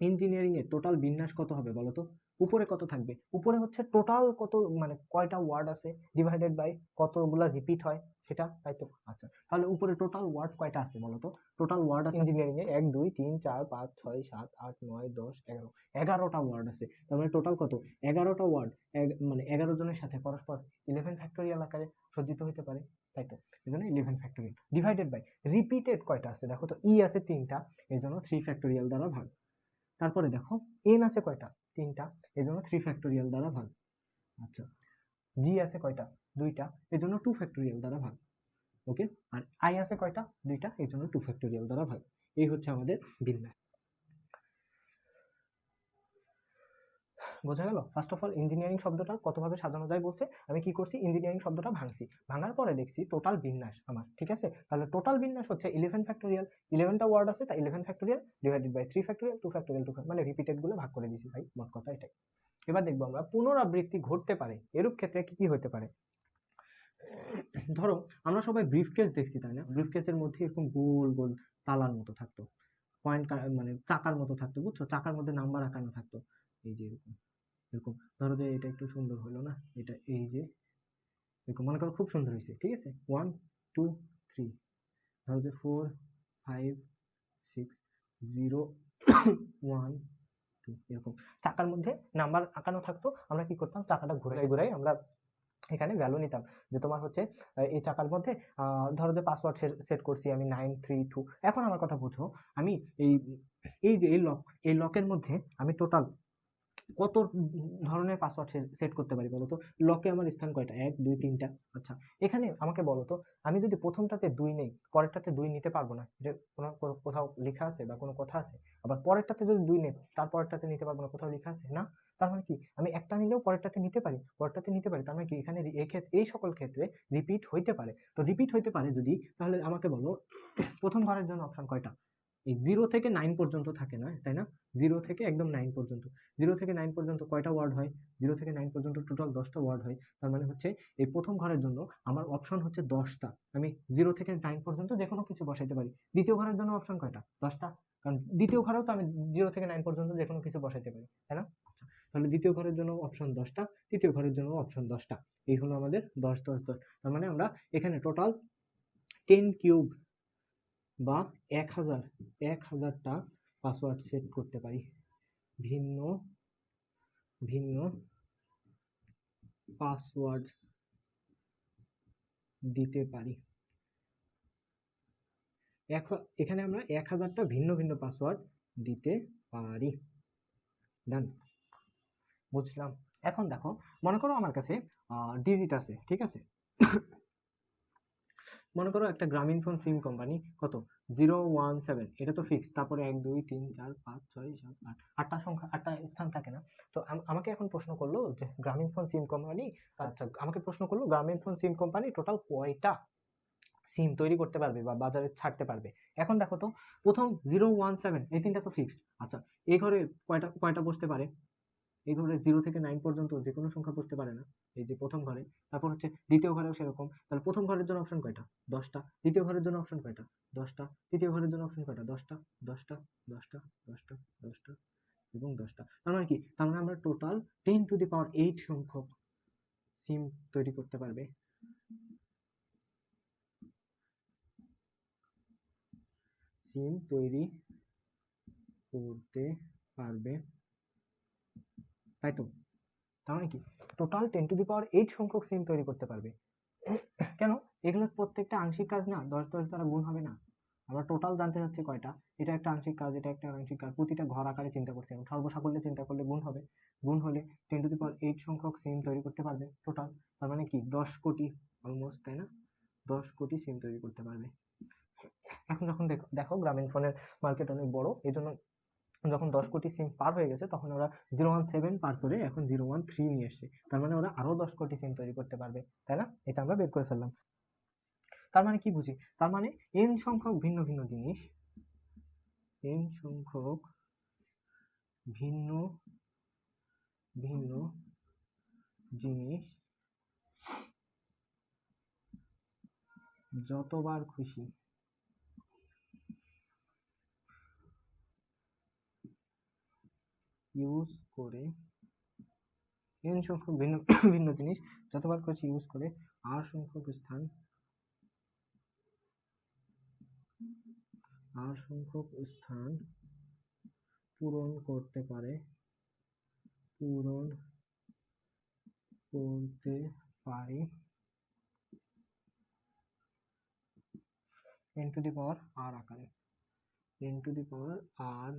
ইঞ্জিনিয়ারিং এর টোটাল বিন্যাস কত হবে বলো তো? উপরে কত থাকবে? উপরে হচ্ছে টোটাল কত, মানে কয়টা ওয়ার্ড আছে ডিভাইডেড বাই কতগুলা রিপিট হয় সেটা, তাই তো? আচ্ছা, তাহলে উপরে টোটাল ওয়ার্ড কয়টা আছে বলো তো? টোটাল ওয়ার্ড আছে ইঞ্জিনিয়ারিং এ 1 2 3 4 5 6 7 8 9 10 11, 11টা ওয়ার্ড আছে। তার মানে টোটাল কত? 11টা ওয়ার্ড, মানে 11 জনের সাথে পরস্পর 11 ফ্যাক্টোরিয়াল আকারে সজ্জিত হতে পারে, তাই তো? এজন্য 11 ফ্যাক্টোরিয়াল ডিভাইডেড বাই রিপিটেড কয়টা আছে দেখো তো, আছে 3টা, এজন্য 3 ফ্যাক্টোরিয়াল দ্বারা ভাগ। তারপরে দেখো এন আছে কয়টা? 3টা, এজন্য 3 ফ্যাক্টোরিয়াল দ্বারা ভাগ। আচ্ছা, জি আছে কয়টা? 2টা, এজন্য 2 ফ্যাক্টোরিয়াল দ্বারা ভাগ। ওকে, আর আই আছে কয়টা? 2টা, এজন্য 2 ফ্যাক্টোরিয়াল দ্বারা ভাগ। এই হচ্ছে আমাদের বিন্যাস। বোঝা গেল? ফার্স্ট অফ অল ইঞ্জিনিয়ারিং শব্দটা কতভাবে সাজানো যায় বলছে, আমি কি করছি, ইঞ্জিনিয়ারিং শব্দটা ভাঙছি, ভাঙার পরে দেখছি টোটাল বিন্যাস আমার, ঠিক আছে? তাহলে টোটাল বিন্যাস হচ্ছে 11 ফ্যাক্টোরিয়াল, 11টা ওয়ার্ড আছে, তাই 11 factorial divided by 3 factorial 2 factorial 2 মানে রিপিটেড গুলো ভাগ করে দিয়েছি ভাই, মোট কথা এটাই। এবার দেখবো আমরা পুনরাবৃত্তি ঘটতে পারে এরূপ ক্ষেত্রে কি কি হতে পারে। ধরো আমরা সবাই ব্রিফকেস দেখছি তাই না, ব্রিফকেসের মধ্যে এরকম গোল গোল তালার মতো থাকতো, পয়েন্ট মানে চাকার মতো থাকতো, বুঝছো, চাকার মধ্যে নাম্বার আঁকানো থাকতো, এই যে এরকম এরকম। ধরো যে এটা একটু সুন্দর হলো না, এটা এই যে এরকম মনে করো খুব সুন্দর হয়েছে, ঠিক আছে, 1 2 3, ধরো যে 4 5 6 0 1 2, এরকম চাকার মধ্যে নাম্বার আঁকানো থাকতো। আমরা কি করতাম, চাকাটা ঘুরাই ঘুরাই আমরা এখানে ভ্যালু নিতাম, যে তোমার হচ্ছে এই চাকার মধ্যে ধরো যে পাসওয়ার্ড সেট করছি আমি 932। এখন আমার কথা বুঝো, আমি এই এই যে এই লকের মধ্যে আমি টোটাল কত ধরনের পাসওয়ার্ড সেট করতে পারি বলো তো? লকে আমার স্থান কয়টা, 1 2 3টা। আচ্ছা এখানে আমাকে বলো তো, আমি যদি প্রথমটাতে 2 নেই, পরেরটাতে 2 নিতে পারবো না, যে কোনো কোথাও লেখা আছে বা কোনো কথা আছে? আবার পরেরটাতে যদি 2 নেই, তারপরেরটাতে নিতে পারবো না, কোথাও লেখা আছে? না। তার মানে কি, আমি একটা নিলেও পরেরটাতে নিতে পারি, পরেরটাতে নিতে পারি, তার মানে কি এখানে এই সকল ক্ষেত্রে রিপিট হইতে পারে। তো রিপিট হইতে পারে যদি, তাহলে আমাকে বলো প্রথম ঘরের জন্য অপশন কয়টা? এই 0 থেকে 9 পর্যন্ত থাকে না, তাই না? 0 থেকে একদম 9 পর্যন্ত, 0 থেকে 9 পর্যন্ত কয়টা ওয়ার্ড হয়? 0 থেকে 9 পর্যন্ত টোটাল 10টা ওয়ার্ড হয়। তার মানে হচ্ছে এই প্রথম ঘরের জন্য আমার অপশন হচ্ছে 10টা, আমি 0 থেকে 9 পর্যন্ত যে কোনো কিছু বসাইতে পারি। দ্বিতীয় ঘরের জন্য অপশন কয়টা? 10টা, কারণ দ্বিতীয় ঘরেও তো আমি 0 থেকে 9 পর্যন্ত যে কোনো কিছু বসাইতে পারি, তাই না? তাহলে দ্বিতীয় ঘরের জন্য অপশন 10টা, তৃতীয় ঘরের জন্য অপশন 10টা। এই হলো আমাদের 10 10 10। তার মানে আমরা এখানে টোটাল 10 কিউব বা 1000টা পাসওয়ার্ড সেট করতে পারি, ভিন্ন ভিন্ন পাসওয়ার্ড দিতে পারি। এখানে আমরা 1000টা ভিন্ন ভিন্ন পাসওয়ার্ড দিতে পারি। ডান, বুঝলাম। এখন দেখো, মনে করো আমার কাছে ডিজিট আছে, ঠিক আছে? মনে করো একটা গ্রামীণ ফোন সিম কোম্পানি, কত 017, এটা তো ফিক্স, তারপরে 1 2 3 4 5 6 7 8, 8টা সংখ্যা, 8টা স্থান থাকে না? তো আমাকে এখন প্রশ্ন করলো যে গ্রামীণ ফোন সিম কোম্পানি, আচ্ছা আমাকে প্রশ্ন করলো গ্রামীণ ফোন সিম কোম্পানি টোটাল কয়টা সিম তৈরি করতে পারবে বা বাজারে ছাড়তে পারবে। এখন দেখো তো, প্রথম 017 এই তিনটা তো ফিক্সড। আচ্ছা এই ঘরে কয়টা কয়টা বসতে পারে? এই ঘরে 0 থেকে 9 পর্যন্ত যে কোনো সংখ্যা বসতে পারে না, এই যে প্রথম ঘরে। তারপর হচ্ছে দ্বিতীয় ঘরেও সেরকম। তাহলে প্রথম ঘরের জন্য অপশন কয়টা? 10টা। দ্বিতীয় ঘরের জন্য অপশন কয়টা? 10টা। তৃতীয় ঘরের জন্য অপশন কয়টা? 10টা 10টা 10টা 10টা 10টা এবং 10টা। তার মানে কি, তার মানে আমরা টোটাল 10⁸ সংখ্যক সিম তৈরি করতে পারবে। সিম তৈরি করতে পারবে, তাই তো? তার মানে কি, টোটাল 10⁸ সংখ্যক সিম তৈরি করতে পারবে। কেন? এগুলোর প্রত্যেকটা আংশিক কাজ না, 10 10 দ্বারা গুণ হবে না। আমরা টোটাল জানতে চাচ্ছি কয়টা, এটা একটা আংশিক কাজ, এটা একটা আংশিক কাজ, প্রতিটা ঘর আকারে চিন্তা করতে হবে, সর্বসাকল্যে চিন্তা করলে গুণ হবে, গুণ হলে 10⁸ সংখ্যক সিম তৈরি করতে পারবে টোটাল। তার মানে কি 10 কোটি অলমোস্ট, তাই না? 10 কোটি সিম তৈরি করতে পারবে। এখন যখন দেখো গ্রামীণ ফোনের মার্কেট অনেক বড়, এই জন্য যখন 10 কোটি সিম পার হয়ে গেছে, তখন ওরা 017 পার করে এখন 013 নিয়ে এসছে। তার মানে ওরা আরো 10 কোটি সিম তৈরি করতে পারবে, তাই না? এটা আমরা বের করে ফেললাম। তার মানে কি বুঝি? তার মানে n সংখ্যক ভিন্ন ভিন্ন জিনিস, n সংখ্যক ভিন্ন ভিন্ন জিনিস যতবার খুশি ইউজ করে, n সংখ্যক ভিন্ন ভিন্ন জিনিস যতবার খুশি ইউজ করে r সংখ্যক স্থান পূরণ করতে পারে, পূরণ করতে পারি 10⁻r আকারে, 10⁻r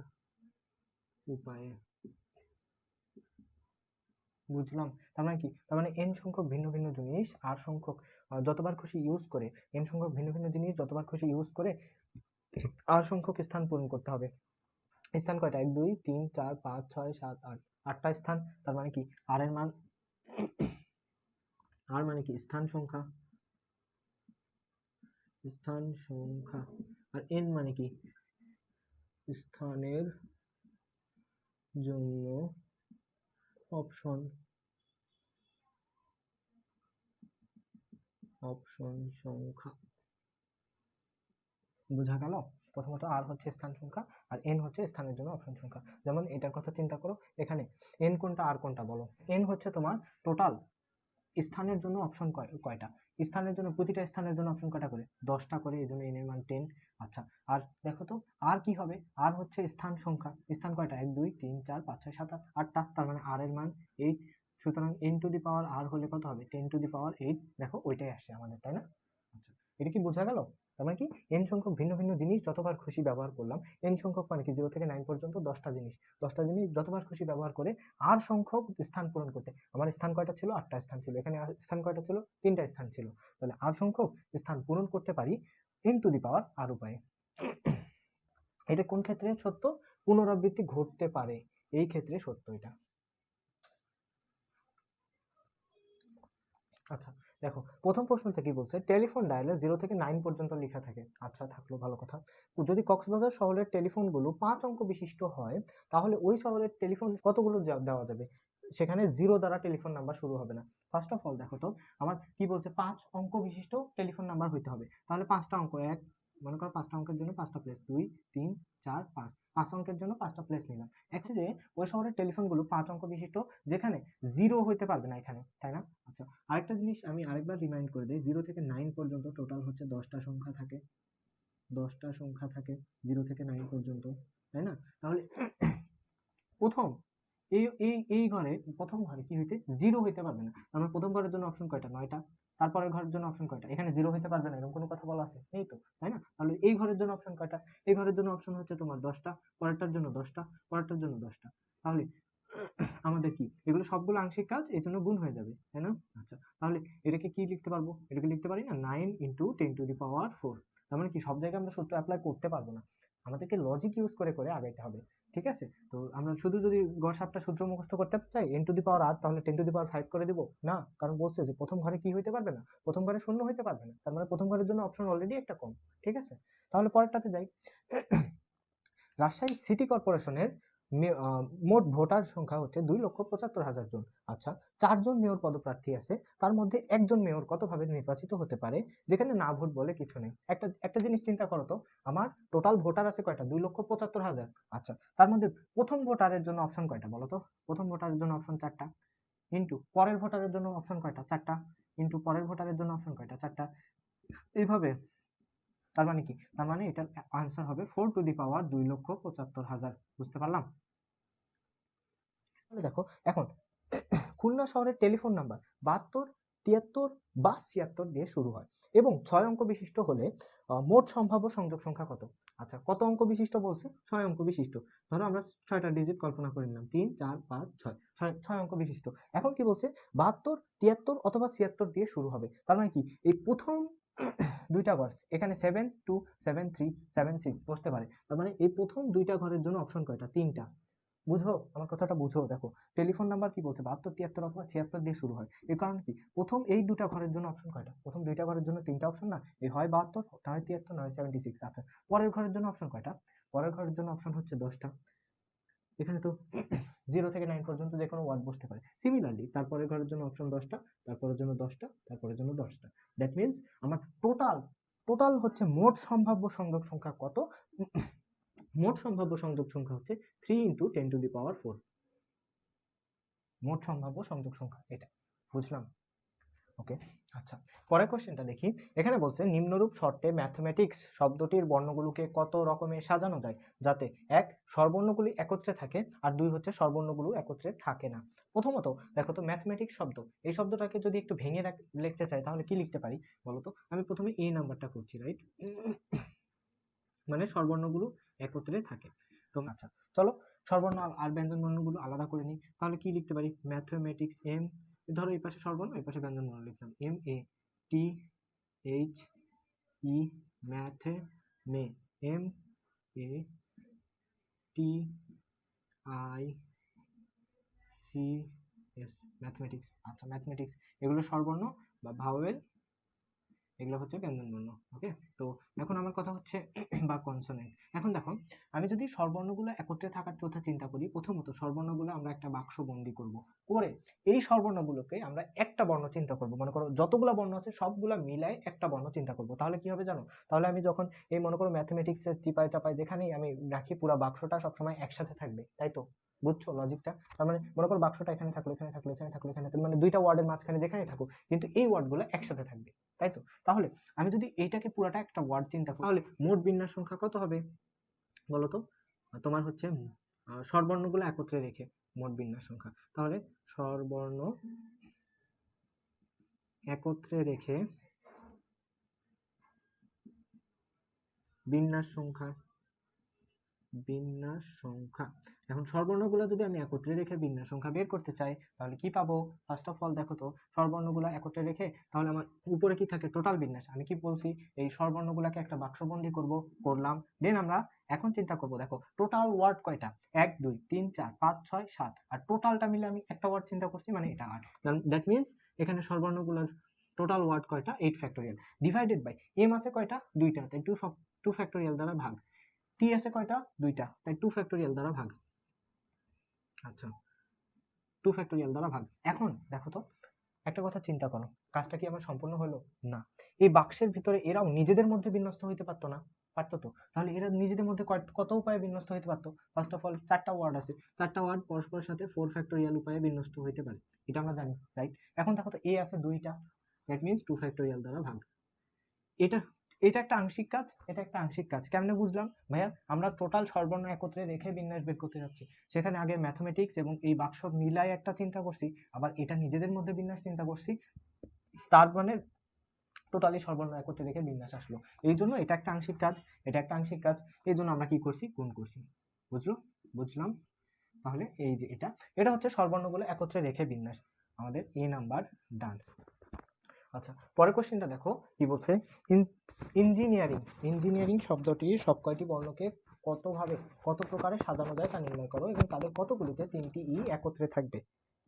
উপায়ে। বুঝলাম। তার মানে কি, তার মানে n সংখ্যক ভিন্ন ভিন্ন জিনিস r সংখ্যক যতবার খুশি ইউজ করে, n সংখ্যক ভিন্ন ভিন্ন জিনিস যতবার খুশি ইউজ করে r সংখ্যক স্থান পূরণ করতে হবে। স্থান কয়টা? 1 2 3 4 5 6 7 8, 8টা স্থান, তার মানে কি আর এর মান আর মানে কি স্থান সংখ্যা, আর n মানে কি স্থানের জন্য অপশন সংখ্যা। বোঝা গেল? প্রথমত আর হচ্ছে স্থান সংখ্যা আর n হচ্ছে স্থানের জন্য অপশন সংখ্যা। যেমন এটার কথা চিন্তা করো, এখানে n কোনটা আর কোনটা বলো। n হচ্ছে তোমার টোটাল স্থানের জন্য অপশন কয়টা, স্থানের জন্য প্রতিটা স্থানের জন্য অপশন কয়টা করে, 10টা করে, এই জন্য n এর মান 10। আচ্ছা, আর দেখো তো আর কি হবে, আর হচ্ছে স্থান সংখ্যা, স্থান কয়টা, 1 2 3 4 5 6 7 8 8টা, তার মানে r এর মান 8। সুতরাং n to the power r হলে কত হবে, 10 টু দি পাওয়ার 8। দেখো ওইটাই আসছে আমাদের, তাই না? আচ্ছা, এটা কি বোঝা গেল? তার মানে কি n সংখ্যক ভিন্ন ভিন্ন জিনিস যতবার খুশি ব্যবহার করলাম, n সংখ্যক মানে কি 0 থেকে 9 পর্যন্ত 10টা জিনিস, 10টা জিনিস যতবার খুশি ব্যবহার করে r সংখ্যক স্থান পূরণ করতে। আমার স্থান কয়টা ছিল, 8টা স্থান ছিল, এখানে স্থান কয়টা ছিল, 3টা স্থান ছিল, তাহলে r সংখ্যক স্থান পূরণ করতে পারি n to the power r উপায়ে। এটা কোন ক্ষেত্রে সত্য, পুনরাবৃত্তি ঘটতে পারে এই ক্ষেত্রে সত্য এটা। আচ্ছা, দেখো প্রথম প্রশ্নতে কি বলছে, টেলিফোন ডায়ালে 0 থেকে 9 পর্যন্ত লেখা থাকে। আচ্ছা, থাকলো ভালো কথা। যদি কক্সবাজার শহরের টেলিফোনগুলো 5 অঙ্ক বিশিষ্ট হয়, তাহলে ওই শহরের টেলিফোন কতগুলো দেওয়া যাবে, সেখানে 0 দ্বারা টেলিফোন নাম্বার শুরু হবে না। ফার্স্ট অফ অল দেখো তো আমার কি বলছে, 5 অঙ্ক বিশিষ্ট টেলিফোন নাম্বার হইতে হবে, তাহলে 5টা অঙ্ক, এক মনে করো 5টা অঙ্কের জন্য 5টা প্লেস, 2 3 4 5, 5 অঙ্কের জন্য 5টা প্লেস নিলাম। অ্যাকচুয়ালি ওই শহরের টেলিফোনগুলো 5 অঙ্ক বিশিষ্ট, যেখানে 0 হইতে পারবে না এখানে, তাই না? আচ্ছা, আরেকটা জিনিস আমি আরেকবার রিমাইন্ড করে দিই, 0 থেকে 9 পর্যন্ত টোটাল হচ্ছে 10টা সংখ্যা থাকে, 10টা সংখ্যা থাকে 0 থেকে 9 পর্যন্ত, তাই না? তাহলে প্রথম এই ঘরে, প্রথম ঘরে কি হইতে 0 হইতে পারবে না, আমরা প্রথম ঘরের জন্য অপশন কয়টা, 9টা। তারপরের ঘরের জন্য অপশন কয়টা, এখানে 0 হইতে পারবে না এরকম কোনো কথা বলা আছে নেই তো, তাই না? তাহলে এই ঘরের জন্য অপশন কয়টা, এই ঘরের জন্য অপশন হচ্ছে তোমার 10টা, পরেরটার জন্য 10টা, পরেরটার জন্য 10টা। তাহলে আমাদের কি এগুলো সবগুলো আংশিক কাজ, এই জন্য গুণ হয়ে যাবে, তাই না? আচ্ছা, তাহলে এটাকে কি লিখতে পারবো, এটাকে লিখতে পারি না 9 ইন্টু 10 টু দি পাওয়ার 4। তার মানে কি সব জায়গায় আমরা সূত্র অ্যাপ্লাই করতে পারবো না, আমাদেরকে লজিক ইউজ করে করে আগাইতে হবে, ঠিক আছে? তো আমরা শুধু যদি গড় 7টা সূত্র মুখস্থ করতে চাই n to the power r, তাহলে 10 টু দি পাওয়ার 5 করে দিব না, কারণ বলছে যে প্রথম ঘরে কি হইতে পারবে না, প্রথম ঘরে শূন্য হইতে পারবে না, তার মানে প্রথম ঘরের জন্য অপশন অলরেডি একটা কম, ঠিক আছে? তাহলে পরেরটাতে যাই। রাজশাহী সিটি কর্পোরেশনের মোট ভোটার সংখ্যা হচ্ছে 2,75,000 জন। আচ্ছা, 4 জন মেয়র পদপ্রার্থী আছে, তার মধ্যে একজন মেয়র কতভাবে নির্বাচিত হতে পারে, যেখানে না ভোট বলে কিছু নেই। একটা জিনিস চিন্তা করো তো, আমার টোটাল ভোটার আছে কয়টা, 2,75,000। আচ্ছা, তার মধ্যে প্রথম ভোটারের জন্য অপশন কয়টা বলো তো, প্রথম ভোটারের জন্য অপশন 4টা, ইন্টু পরের ভোটারের জন্য অপশন কয়টা, 4টা, ইন্টু পরের ভোটারের জন্য অপশন কয়টা, 4টা, এইভাবে। তার মানে কি, তার মানে এটার আনসার হবে 4 টু দি পাওয়ার 2,75,000। বুঝতে পারলাম? তাহলে দেখো এখন খুলনা শহরের টেলিফোন নাম্বার 72 73 বা 76 দিয়ে শুরু হয় এবং 6 অঙ্ক বিশিষ্ট হলে মোট সম্ভাব্য সংযোগ সংখ্যা কত? আচ্ছা, কত অঙ্ক বিশিষ্ট বলছে, 6 অঙ্ক বিশিষ্ট। ধরো আমরা 6টা ডিজিট কল্পনা করে নিলাম, 3 4 5 6, 6 অঙ্ক বিশিষ্ট। এখন কি বলছে, 72 73 অথবা 76 দিয়ে শুরু হবে, তার মানে কি এই প্রথম দুইটা ঘর, এখানে 7 2 7 3 7 6 বসতে পারে, তার মানে এই প্রথম দুইটা ঘরের জন্য অপশন কয়টা, 3টা। বুঝো আমার কথাটা, বুঝো। দেখো টেলিফোন নাম্বার কি বলছে, 72 73 অথবা 76 দিয়ে শুরু হয়, এর কারণ কি প্রথম এই দুটা ঘরের জন্য অপশন কয়টা, প্রথম দুইটা ঘরের জন্য 3টা অপশন না, এই হয় 72, নয় 73, নয় 76। আচ্ছা, পরের ঘরের জন্য অপশন কয়টা, পরের ঘরের জন্য অপশন হচ্ছে 10টা। এখানে তো 0 থেকে 9 পর্যন্ত যে কোনো ওয়ার্ড বসতে পারে। সিমিলারলি তারপরের ঘরের জন্য অপশন 10টা, তারপরের জন্য 10টা, তারপরের জন্য 10টা। দ্যাট মিন্স আমার টোটাল হচ্ছে মোট সম্ভাব্য সংযোগ সংখ্যা কত, মোট সম্ভাব্য সংযোগ সংখ্যা হচ্ছে 3 ইন্টু 10 টু দি পাওয়ার 4। মোট সম্ভাব্য সংযোগ সংখ্যা এটা, বুঝলাম? ওকে, আচ্ছা, পরের কোশ্চেনটা দেখি। এখানে বলছে নিম্নরূপ শর্তে ম্যাথমেটিক্স শব্দটির বর্ণগুলোকে কত রকমে সাজানো যায় যাতে 1 স্বরবর্ণগুলি একত্রে থাকে আর 2 হচ্ছে স্বরবর্ণগুলো একত্রে থাকে না। প্রথমত দেখো তো, ম্যাথমেটিক্স শব্দ, এই শব্দটাকে যদি একটু ভেঙে লিখতে চাই তাহলে কি লিখতে পারি বলো তো? আমি প্রথমে এই নাম্বারটা করছি, রাইট, মানে স্বরবর্ণগুলো একত্রে থাকে। তো আচ্ছা, চলো স্বরবর্ণ আর ব্যঞ্জন বর্ণগুলো আলাদা করে নিই, তাহলে কি লিখতে পারি, ম্যাথমেটিক্স এম, ধরো এই পাশে স্বরবর্ণ এই পাশে ব্যঞ্জন বর্ণ লিখলাম, MATHE, ম্যাথে মে, MATI সিএস ম্যাথমেটিক্স, আচ্ছা ম্যাথমেটিক্স, এগুলো স্বরবর্ণ বা ভাওয়েল, এগুলো হচ্ছে ব্যঞ্জনবর্ণ। ওকে, তো এখন আমার কথা হচ্ছে বা কনসোনেন্ট। এখন দেখো, আমি যদি স্বরবর্ণগুলো একত্রে থাকার কথা চিন্তা করি, প্রথমত স্বরবর্ণগুলো আমরা একটা বাক্স বন্দি করব, করে এই স্বরবর্ণগুলোকে আমরা একটা বর্ণ চিন্তা করব। মনে করো যতগুলো বর্ণ আছে সবগুলা মিলাই একটা বর্ণ চিন্তা করব। তাহলে কি হবে জানো? তাহলে আমি যখন এই মনে করো ম্যাথমেটিক্সের চিপায় চাপায় যেখানেই আমি রাখি, পুরো বাক্সটা সবসময় একসাথে থাকবে, তাই তো? বুঝছো লজিকটা? তার মানে মনে করো বাক্সটা এখানে থাকলো, এখানে থাকলো, এখানে থাকলো, এখানে থাকলো, মানে দুইটা ওয়ার্ডের মাঝখানে যেখানেই থাকুক, কিন্তু এই ওয়ার্ডগুলো একসাথে থাকবে, তাই তো? তাহলে আমি যদি এইটাকে পুরাটা একটা ওয়ার্ড চিন্তা করি, তাহলে মোট বিন্যাস সংখ্যা কত হবে বলো তো? তোমার হচ্ছে স্বরবর্ণগুলো একত্রে রেখে মোট বিন্যাস সংখ্যা, তাহলে স্বরবর্ণ একত্রে রেখে বিন্যাস সংখ্যা, বিন্যাস সংখ্যা। এখন স্বরবর্ণগুলো যদি আমি একত্রে রেখে বিন্যাস সংখ্যা বের করতে চাই, তাহলে কি পাবো? ফার্স্ট অফ অল দেখো তো, স্বরবর্ণগুলো একত্রে রেখে তাহলে আমার উপরে কি থাকে? টোটাল বিন্যাস। আমি কি বলছি? এই স্বরবর্ণগুলোকে একটা বাক্সবন্দি করব, করলাম। দেন আমরা এখন চিন্তা করব, দেখো টোটাল ওয়ার্ড কয়টা? 1 2 3 4 5 6 7, আর টোটালটা মিলে আমি একটা ওয়ার্ড চিন্তা করছি, মানে এটা 8। দ্যাট মিন্স এখানে স্বরবর্ণগুলোর টোটাল ওয়ার্ড কয়টা? 8 ফ্যাক্টোরিয়াল, ডিভাইডেড বাই এম আছে কয়টা? দুইটা, তাই 2 ফ্যাক্টোরিয়াল দ্বারা ভাগ। টি আছে কয়টা? দুইটা, তাই 2 ফ্যাক্টোরিয়াল দ্বারা ভাগ। আচ্ছা, 2 ফ্যাক্টোরিয়াল দ্বারা ভাগ। এখন দেখো তো, একটা কথা চিন্তা করো, কাজটা কি আমার সম্পূর্ণ হলো? না। এই বাক্সের ভিতরে এরাও নিজেদের মধ্যে বিন্যস্ত হইতে পারতো না? পারতো তো। তাহলে এরা নিজেদের মধ্যে কত উপায়ে বিন্যস্ত হইতে পারতো? ফার্স্ট অফ অল 4টা ওয়ার্ড আছে, 4টা ওয়ার্ড পরস্পরের সাথে 4 ফ্যাক্টোরিয়াল উপায়ে বিন্যস্ত হইতে পারে, এটা আমরা জানি, রাইট? এখন দেখো তো, এ আছে দুইটা, দ্যাট মিন্স 2 ফ্যাক্টোরিয়াল দ্বারা ভাগ। এটা এটা একটা আংশিক কাজ, এটা একটা আংশিক কাজ। কেমনে বুঝলাম ভাইয়া? আমরা টোটাল স্বরবর্ণ একত্রে রেখে বিন্যাস বের করতে যাচ্ছি, সেখানে আগে ম্যাথমেটিক্স এবং এই বাক্স মিলাই একটা চিন্তা করছি, আবার এটা নিজেদের মধ্যে বিন্যাস চিন্তা করছি, তার মানে টোটালি স্বরবর্ণ একত্রে রেখে বিন্যাস আসলো। এই জন্য এটা একটা আংশিক কাজ, এটা একটা আংশিক কাজ, এই জন্য আমরা কি করছি? গুণ করছি। বুঝলো? বুঝলাম। তাহলে এই যে এটা এটা হচ্ছে স্বরবর্ণগুলো একত্রে রেখে বিন্যাস, আমাদের এ নাম্বার ডান। আচ্ছা, পরের কোশ্চেনটা দেখো কি বলছে। ইঞ্জিনিয়ারিং, ইঞ্জিনিয়ারিং শব্দটি সব কয়টি বর্ণকে কতভাবে, কত প্রকারে সাজানো যায় তা নির্ণয় করো, এবং তাদের কতগুলিতে 3টি ই একত্রে থাকবে।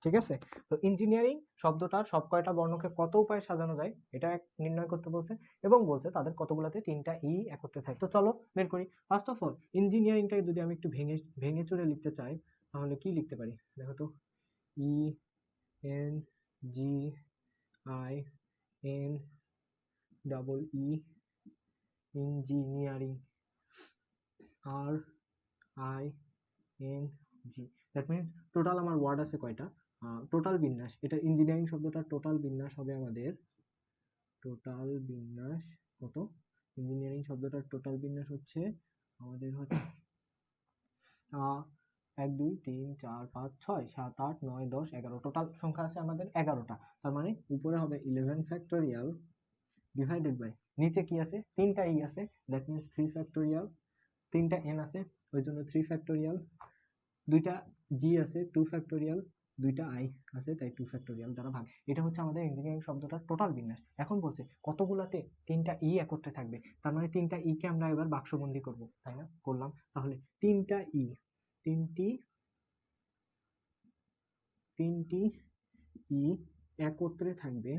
ঠিক আছে, তো ইঞ্জিনিয়ারিং শব্দটার সব কয়টা বর্ণকে কত উপায়ে সাজানো যায় এটা নির্ণয় করতে বলছে, এবং বলছে তাদের কতগুলোতে 3টা ই একত্রে থাকে। তো চলো বের করি। ফার্স্ট অফ অল ইঞ্জিনিয়ারিংটাকে যদি আমি একটু ভেঙে ভেঙে চুরে লিখতে চাই, তাহলে কি লিখতে পারি দেখো তো? E N G I N double E, engineering, R I N G. That means total আমার ওয়ার্ড আছে কয়টা? টোটাল বিন্যাস, এটা ইঞ্জিনিয়ারিং শব্দটার টোটাল বিন্যাস হবে আমাদের, টোটাল বিন্যাস কত? ইঞ্জিনিয়ারিং শব্দটার টোটাল বিন্যাস হচ্ছে আমাদের হচ্ছে 1 2 3 4 5 6 7 8 9 10 11, টোটাল সংখ্যা আছে আমাদের 11টা। তার মানে উপরে হবে 11 ফ্যাক্টোরিয়াল ডিভাইডেড বাই, নিচে কি আছে? 3টা ই আছে, দ্যাট মিনস 3 ফ্যাক্টোরিয়াল, 3টা এন আছে ওই জন্য 3 ফ্যাক্টোরিয়াল, 2টা জি আছে 2 ফ্যাক্টোরিয়াল, 2টা আই আছে তাই 2 ফ্যাক্টোরিয়াল দ্বারা ভাগ। এটা হচ্ছে আমাদের ইঞ্জিনিয়ারিং শব্দটার টোটাল বিন্যাস। এখন বলছে কতগুলাতে 3টা ই একত্রে থাকবে, তার মানে 3টা ই কে আমরা এবার বাক্সবন্দি করব, তাই না? করলাম। তাহলে 3টা ই, 3টি ই একত্রে থাকবে,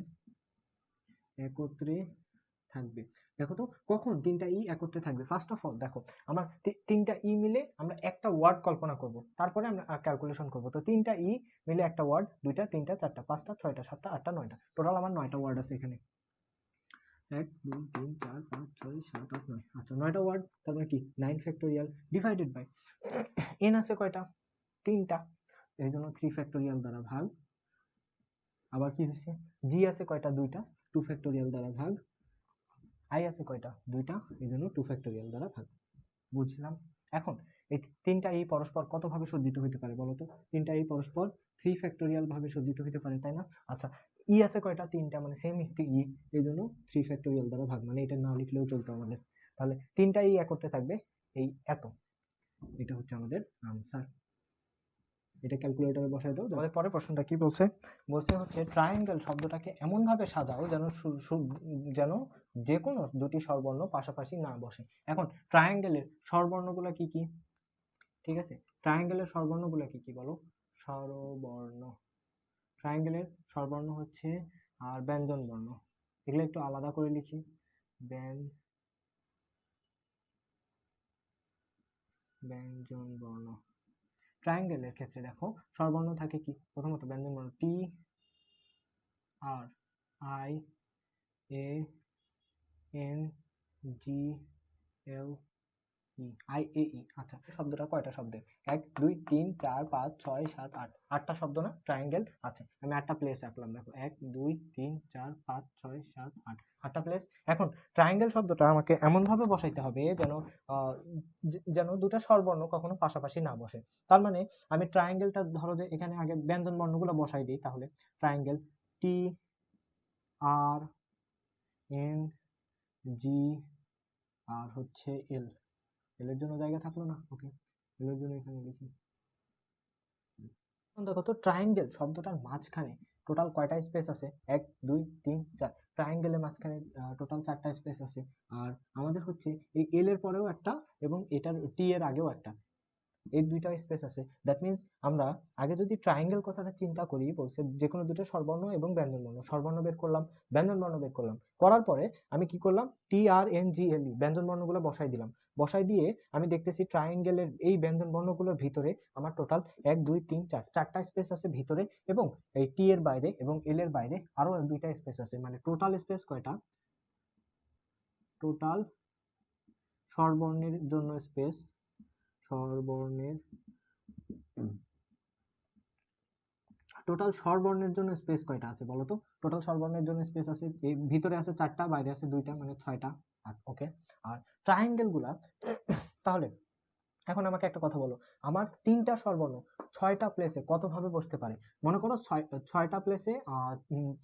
একত্রে থাকবে। দেখো তো কখন 3টা ই একত্রে থাকবে? ফার্স্ট অফ অল দেখো, আমার 3টা ই মিলে আমরা একটা ওয়ার্ড কল্পনা করব, তারপরে আমরা ক্যালকুলেশন করব। তো 3টা ই মিলে একটা ওয়ার্ড, 2টা 3টা 4টা 5টা 6টা 7টা 8টা 9টা, টোটাল আমার 9টা ওয়ার্ড আছে এখানে। 1 2 3 4 5 6 7 8 9, আচ্ছা 9টা ওয়ার্ড, তার মানে কি 9 ফ্যাক্টোরিয়াল ডিভাইডেড বাই এন আছে কয়টা? 3টা, এই জন্য 3 ফ্যাক্টোরিয়াল দ্বারা ভাগ। আবার কি হয়েছে? জি আছে কয়টা? 2টা, 2 ফ্যাক্টোরিয়াল দ্বারা ভাগ। আই আছে কয়টা? 2টা, এই জন্য 2 ফ্যাক্টোরিয়াল দ্বারা ভাগ। বুঝলাম। এখন এই 3টা ই পরস্পর কত ভাবে সজ্জিত হতে পারে বলো তো? 3টা ই পরস্পর 3 ফ্যাক্টোরিয়াল ভাবে সজ্জিত হতে পারে, তাই না? আচ্ছা, ই আছে কয়টা? 3টা, মানে সেম একটি ই, এই জন্য 3 ফ্যাক্টোরিয়াল দ্বারা ভাগ, মানে এটা না লিখলেও চলতো আমাদের। তাহলে 3টা ই একত্রে থাকবে এই এত, এটা হচ্ছে আমাদের আনসার। এটা ক্যালকুলেটরে বসায় দাও। আমাদের পরের প্রশ্নটা কি বলছে? বলছে হচ্ছে ট্রায়াঙ্গেল শব্দটাকে এমন ভাবে সাজাও যেন যেন যে কোনো দুটি স্বরবর্ণ পাশাপাশি না বসে। এখন ট্রায়াঙ্গেলের স্বরবর্ণগুলো কি কি? ঠিক আছে, ট্রায়াঙ্গেলের স্বরবর্ণগুলো কি কি বলো? স্বরবর্ণ, ট্রায়াঙ্গেলের স্বরবর্ণ হচ্ছে আর ব্যঞ্জন বর্ণ, এগুলো একটু আলাদা করে লিখি। ব্যঞ্জন বর্ণ। ট্রায়াঙ্গেলের ক্ষেত্রে দেখো স্বরবর্ণ থাকে কি, প্রথমত ব্যঞ্জন বর্ণ T R I A N G L E, I A E. আচ্ছা, শব্দটা কয়টা শব্দের? 1 2 3 4 5 6 7 8, 8টা শব্দ না ট্রায়াঙ্গেল? আচ্ছা, আমি 8টা প্লেস রাখলাম। দেখো 1 2 3 4 5 6 7 8, 8টা প্লেস। এখন ট্রায়াঙ্গেল শব্দটা আমাকে এমন ভাবে বসাইতে হবে যেন যেন দুটো স্বরবর্ণ কখনো পাশাপাশি না বসে। তার মানে আমি ট্রায়াঙ্গেলটা ধরো যে এখানে আগে ব্যঞ্জন বর্ণগুলো বসাই দিই, তাহলে ট্রায়াঙ্গেল টি আর এন জি আর হচ্ছে এল, এর জন্য জায়গা থাকলো না, ওকে, এর জন্য এখানে লিখি। দেখো তো ট্রায়াঙ্গেল শব্দটার মাঝখানে টোটাল কয়টা স্পেস আছে? 1 2 3 4, ট্রায়াঙ্গেলের মাঝখানে টোটাল 4টা স্পেস আছে। আর আমাদের হচ্ছে এই এল এর পরেও একটা এবং এটার টি এর আগেও একটা, এই দুইটা স্পেস আছে। দ্যাট মিন্স আমরা আগে যদি ট্রায়াঙ্গেল কথাটা চিন্তা করি, বলছে যে কোনো দুটো স্বরবর্ণ এবং ব্যঞ্জন বর্ণ, স্বরবর্ণ বের করলাম, ব্যঞ্জন বর্ণ বের করলাম, করার পরে আমি কি করলাম, টি আর এন জি এল ই ব্যঞ্জন বর্ণগুলো বসাই দিলাম। বসাই দিয়ে আমি দেখতেছি ট্রায়াঙ্গেলের এই ব্যঞ্জন বর্ণগুলোর ভিতরে আমার টোটাল 1 2 3 4, 4টা স্পেস আছে ভিতরে, এবং এই টি এর বাইরে এবং এল এর বাইরে আরো দুইটা স্পেস আছে। মানে টোটাল স্পেস কয়টা? টোটাল স্বরবর্ণের জন্য স্পেস, স্বরবর্ণের টোটাল স্বরবর্ণের জন্য স্পেস কয়টা আছে বলো তো? টোটাল স্বরবর্ণের জন্য স্পেস আছে, এই ভিতরে আছে 4টা, বাইরে আছে 2টা, মানে 6টা। ওকে, আর ট্রায়াঙ্গেল গুলা তাহলে এখন আমাকে একটা কথা বলো, আমার 3টা স্বরবর্ণ 6টা প্লেসে কত ভাবে বসতে পারে? মনে করো 6টা প্লেসে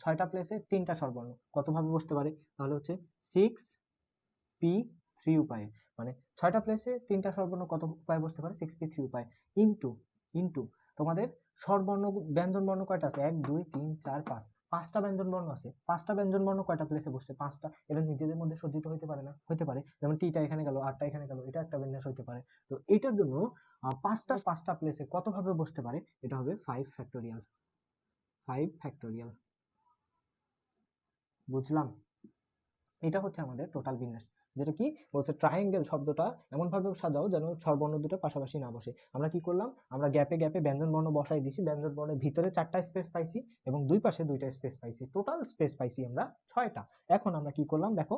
6টা প্লেসে 3টা স্বরবর্ণ কত ভাবে বসতে পারে? তাহলে হচ্ছে 6p3 উপায়ে, মানে 6টা প্লেসে 3টা স্বরবর্ণ কত উপায়ে বসতে পারে? 6p3 উপায়ে, ইনটু ইনটু তোমাদের স্বরবর্ণ ব্যঞ্জন বর্ণ কয়টা আছে? 1 2 3 4 5, 5টা ব্যঞ্জন বর্ণ আছে। 5টা ব্যঞ্জন বর্ণ কয়টা প্লেসে বসছে? 5টা। এরা নিজেদের মধ্যে সজ্জিত হইতে পারে না? হইতে পারে। যেমন টিটা এখানে গেল, আরটা এখানে গেল, এটা একটা বিন্যাস হইতে পারে। তো এটার জন্য 5টা প্লেসে কত ভাবে বসতে পারে? এটা হবে 5 ফ্যাক্টোরিয়াল, 5 ফ্যাক্টোরিয়াল। বুঝলাম? এটা হচ্ছে আমাদের টোটাল বিন্যাস, যেটা কি বলছে ট্রায়াঙ্গেল শব্দটা এমন ভাবে সাজাও যেন স্বরবর্ণ দুটো পাশাপাশি না বসে। আমরা কি করলাম, আমরা গ্যাপে গ্যাপে ব্যঞ্জন বর্ণ বসাই দিছি, ব্যঞ্জন বর্ণের ভিতরে 4টা স্পেস পাইছি এবং দুই পাশে 2টা স্পেস পাইছি, টোটাল স্পেস পাইছি আমরা 6টা। এখন আমরা কি করলাম দেখো,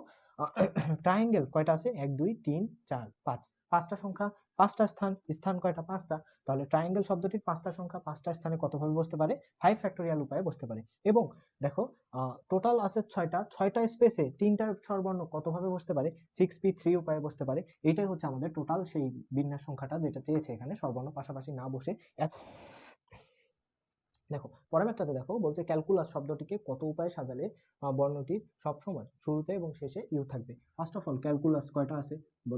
ট্রায়াঙ্গেল কয়টা আছে? 1 2 3 4 5, 5টা সংখ্যা, 5টা স্থান, স্থান কয়টা? 5টা। তাহলে ট্রায়াঙ্গেল শব্দটির 5টা সংখ্যা 5টা স্থানে কত ভাবে বসতে পারে? 5 ফ্যাক্টোরিয়াল উপায়ে বসতে পারে। এবং দেখো টোটাল আছে 6টা, 6টা স্পেসে 3টা স্বরবর্ণ কত ভাবে বসতে পারে? 6p3 উপায়ে বসতে পারে। এটাই হচ্ছে আমাদের টোটাল সেই বিন্যাস সংখ্যাটা যেটা চেয়েছে এখানে, স্বরবর্ণ পাশাপাশি না বসে। দেখো পরেরটাতে দেখো বলছে ক্যালকুলাস শব্দটিকে কত উপায়ে সাজালে বর্ণটি সবসময় শুরুতে এবং শেষে ইউ থাকবে। ফার্স্ট অফ অল ক্যালকুলাস কয়টা আছে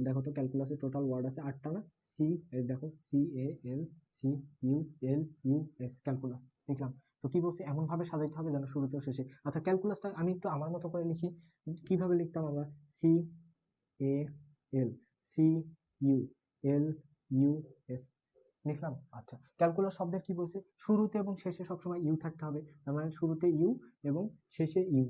দেখো তো, ক্যালকুলাসের টোটাল ওয়ার্ড আছে 8টা না? সি, দেখো C A L C U L U S, calculus লিখলাম। তো কি বলছে, এমন ভাবে সাজাইতে হবে যেন শুরুতে ও শেষে। আচ্ছা, ক্যালকুলাসটা আমি একটু আমার মতো করে লিখি, কিভাবে লিখতাম আমরা? C A L C U L U S লিখলাম। আচ্ছা, ক্যালকুলাস শব্দের কি বলছে? শুরুতে এবং শেষে সবসময় ইউ থাকতে হবে। তার মানে শুরুতে ইউ এবং শেষে ইউ,